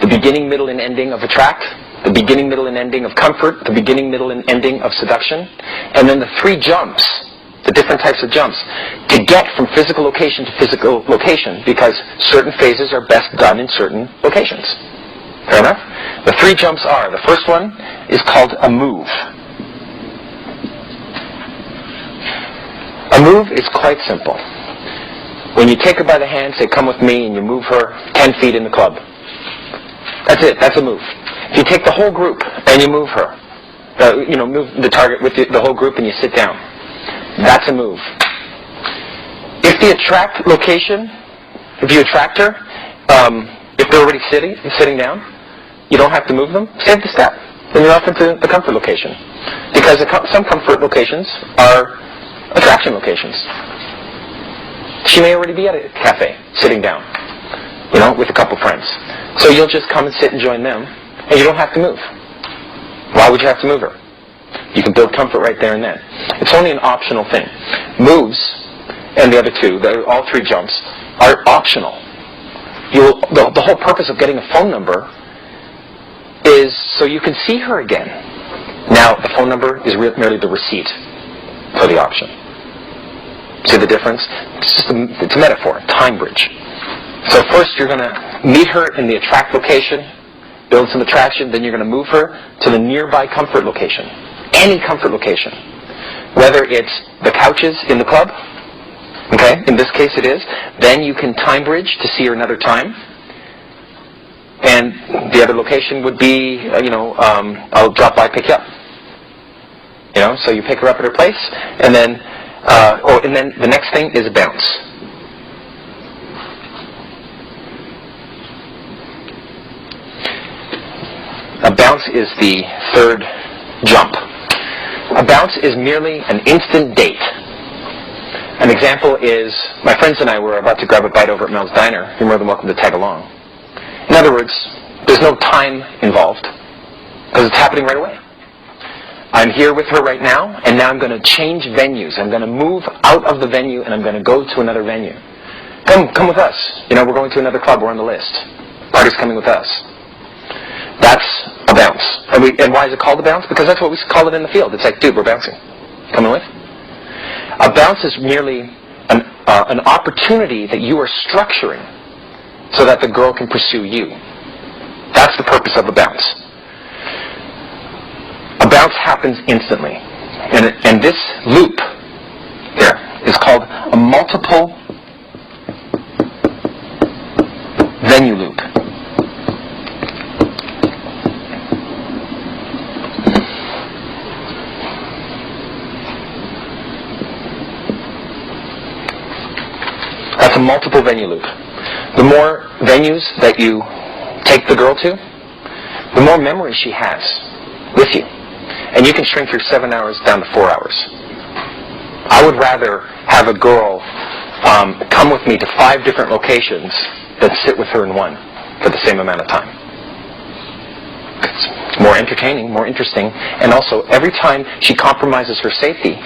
the beginning, middle, and ending of attract, the beginning, middle, and ending of comfort, the beginning, middle, and ending of seduction, and then the 3 jumps, the different types of jumps, to get from physical location to physical location, because certain phases are best done in certain locations. Fair enough? The 3 jumps are, the first one is called a move. A move is quite simple. When you take her by the hand, say, come with me, and you move her 10 feet in the club. That's it. That's a move. If you take the whole group and you move her, move the target with the whole group and you sit down, that's a move. If the attract location, if you attract her, if they're already sitting down, you don't have to move them, save the step. Then you're off into the comfort location. Because some comfort locations are attraction locations. She may already be at a cafe, sitting down, with a couple friends. So you'll just come and sit and join them, and you don't have to move. Why would you have to move her? You can build comfort right there and then. It's only an optional thing. Moves, and the other 2, all 3 jumps, are optional. The whole purpose of getting a phone number is so you can see her again. Now, the phone number is merely the receipt for the option. See the difference? It's a metaphor, time bridge. So first you're going to meet her in the attract location, build some attraction, then you're going to move her to the nearby comfort location. Any comfort location. Whether it's the couches in the club, okay, in this case it is, then you can time bridge to see her another time. And the other location would be, I'll drop by, pick you up. So you pick her up at her place, and then the next thing is a bounce. A bounce is the 3rd jump. A bounce is merely an instant date. An example is, my friends and I were about to grab a bite over at Mel's Diner. You're more than welcome to tag along. In other words, there's no time involved, because it's happening right away. I'm here with her right now, and now I'm going to change venues. I'm going to move out of the venue, and I'm going to go to another venue. Come with us. We're going to another club. We're on the list. Party's coming with us. That's a bounce. And why is it called a bounce? Because that's what we call it in the field. It's like, dude, we're bouncing. Coming with? A bounce is merely an opportunity that you are structuring so that the girl can pursue you. That's the purpose of a bounce. A bounce happens instantly. And this loop here is called a multiple venue loop. multiple venue loop. The more venues that you take the girl to, the more memory she has with you. And you can shrink your 7 hours down to 4 hours. I would rather have a girl come with me to 5 different locations than sit with her in one for the same amount of time. It's more entertaining, more interesting, and also every time she compromises her safety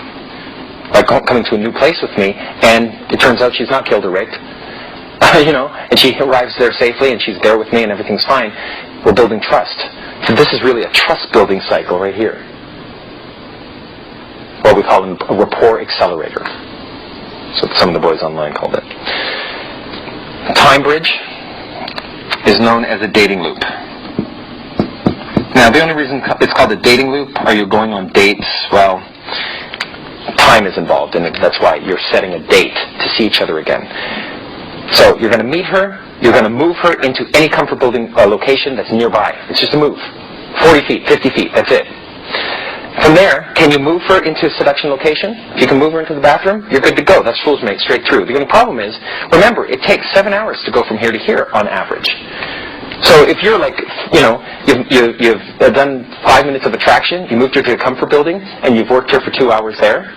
by coming to a new place with me, and it turns out she's not killed or raped, and she arrives there safely and she's there with me and everything's fine, we're building trust. So this is really a trust-building cycle right here. What we call a rapport accelerator. That's what some of the boys online called it. Time bridge is known as a dating loop. Now, the only reason it's called a dating loop, are you going on dates? Well, time is involved in it. That's why you're setting a date to see each other again. So you're going to meet her, you're going to move her into any comfort building location that's nearby. It's just a move. 40 feet, 50 feet, that's it. From there, can you move her into a seduction location? If you can move her into the bathroom, you're good to go. That's fool's mate straight through. The only problem is, remember, it takes 7 hours to go from here to here on average. So if you're like, you've done 5 minutes of attraction, you moved her to a comfort building, and you've worked her for 2 hours there,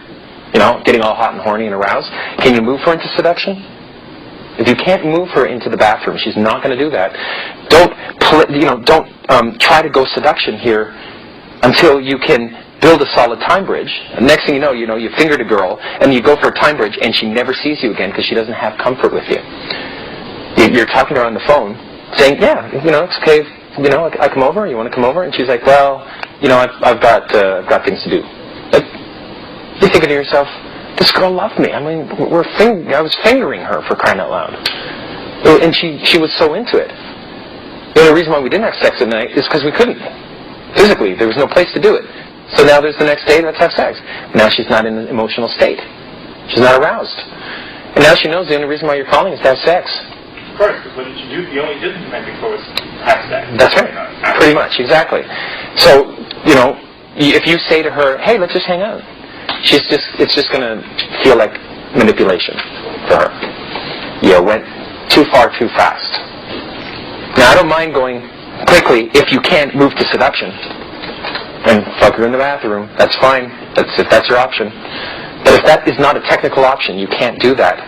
getting all hot and horny and aroused, can you move her into seduction? If you can't move her into the bathroom, she's not going to do that. Don't try to go seduction here until you can build a solid time bridge. And next thing you know, you fingered a girl, and you go for a time bridge, and she never sees you again because she doesn't have comfort with you. You're talking to her on the phone, saying, yeah, it's okay. I come over. You want to come over? And she's like, well, I've got things to do. Like, you're thinking to yourself, this girl loved me. I mean, I was fingering her, for crying out loud, and she was so into it. The only reason why we didn't have sex at night is because we couldn't. Physically, there was no place to do it. So now there's the next day, let's have sex. Now she's not in an emotional state. She's not aroused. And now she knows the only reason why you're calling is to have sex. Of course, because what did you do? You only did the night before was have sex. That's right. Pretty much, exactly. So, if you say to her, hey, let's just hang out, it's just going to feel like manipulation to her. You went too far too fast. Now, I don't mind going quickly if you can't move to seduction and fuck her in the bathroom. That's fine. If that's your option. But if that is not a technical option, you can't do that.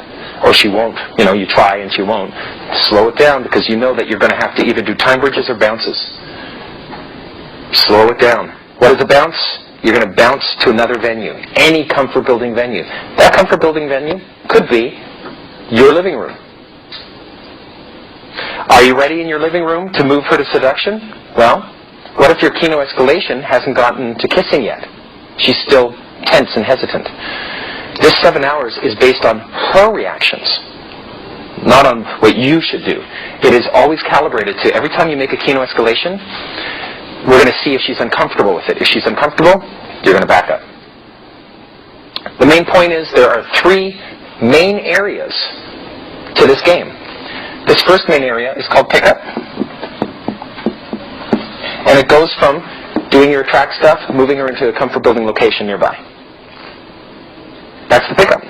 Or she won't. You try and she won't. Slow it down, because you know that you're going to have to either do time bridges or bounces. Slow it down. What is a bounce? You're going to bounce to another venue. Any comfort building venue. That comfort building venue could be your living room. Are you ready in your living room to move her to seduction? Well, what if your kino escalation hasn't gotten to kissing yet? She's still tense and hesitant. This 7 hours is based on her reactions, not on what you should do. It is always calibrated to every time you make a kino escalation, we're going to see if she's uncomfortable with it. If she's uncomfortable, you're going to back up. The main point is there are 3 main areas to this game. This first main area is called pickup. And it goes from doing your attract stuff, moving her into a comfort building location nearby. That's the pickup.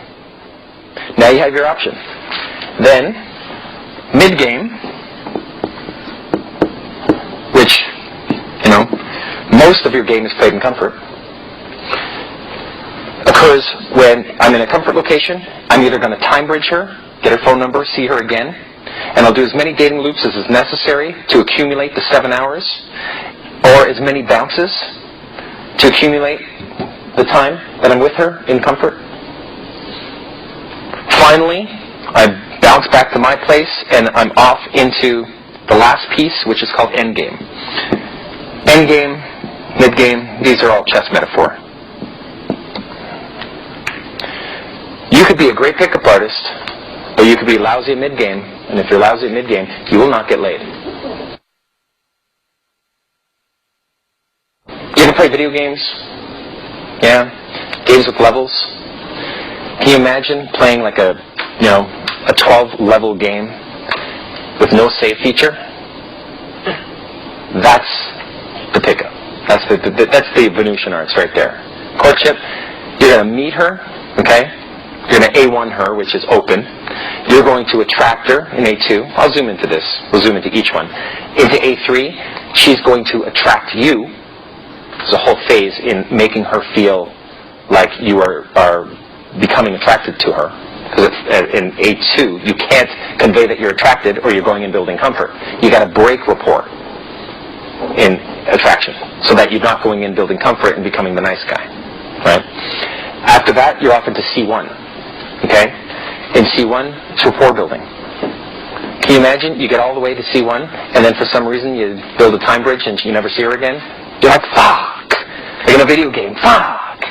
Now you have your option. Then, mid-game, which, most of your game is played in comfort, occurs when I'm in a comfort location. I'm either going to time bridge her, get her phone number, see her again, and I'll do as many dating loops as is necessary to accumulate the 7 hours, or as many bounces to accumulate the time that I'm with her in comfort. Finally, I bounce back to my place, and I'm off into the last piece, which is called endgame. Endgame, midgame, these are all chess metaphor. You could be a great pickup artist, or you could be lousy at midgame, and if you're lousy at midgame, you will not get laid. You ever play video games? Yeah? Games with levels? Can you imagine playing like a 12-level game with no save feature? That's the pickup. That's the Venusian arts right there. Courtship, you're going to meet her, okay? You're going to A1 her, which is open. You're going to attract her in A2. I'll zoom into this. We'll zoom into each one. Into A3, she's going to attract you. There's a whole phase in making her feel like you are becoming attracted to her. Because in A2, you can't convey that you're attracted or you're going and building comfort. You got to break rapport in attraction so that you're not going in building comfort and becoming the nice guy. Right? After that, you're off into C1. Okay? In C1, it's rapport building. Can you imagine you get all the way to C1 and then for some reason you build a time bridge and you never see her again? You're like, fuck! Like in a video game, fuck!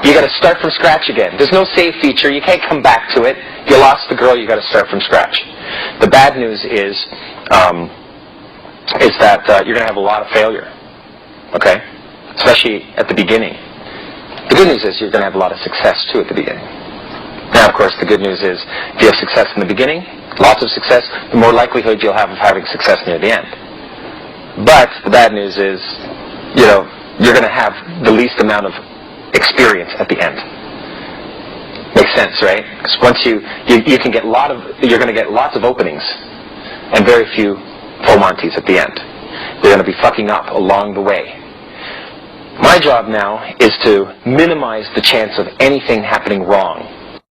You got to start from scratch again. There's no save feature. You can't come back to it. You lost the girl. You got to start from scratch. The bad news is that you're going to have a lot of failure. Okay, especially at the beginning. The good news is you're going to have a lot of success too at the beginning. Now, of course, the good news is if you have success in the beginning, lots of success, the more likelihood you'll have of having success near the end. But the bad news is, you're going to have the least amount of experience at the end. Makes sense, right? Because once you can get you're going to get lots of openings and very few full Monties at the end. You're going to be fucking up along the way. My job now is to minimize the chance of anything happening wrong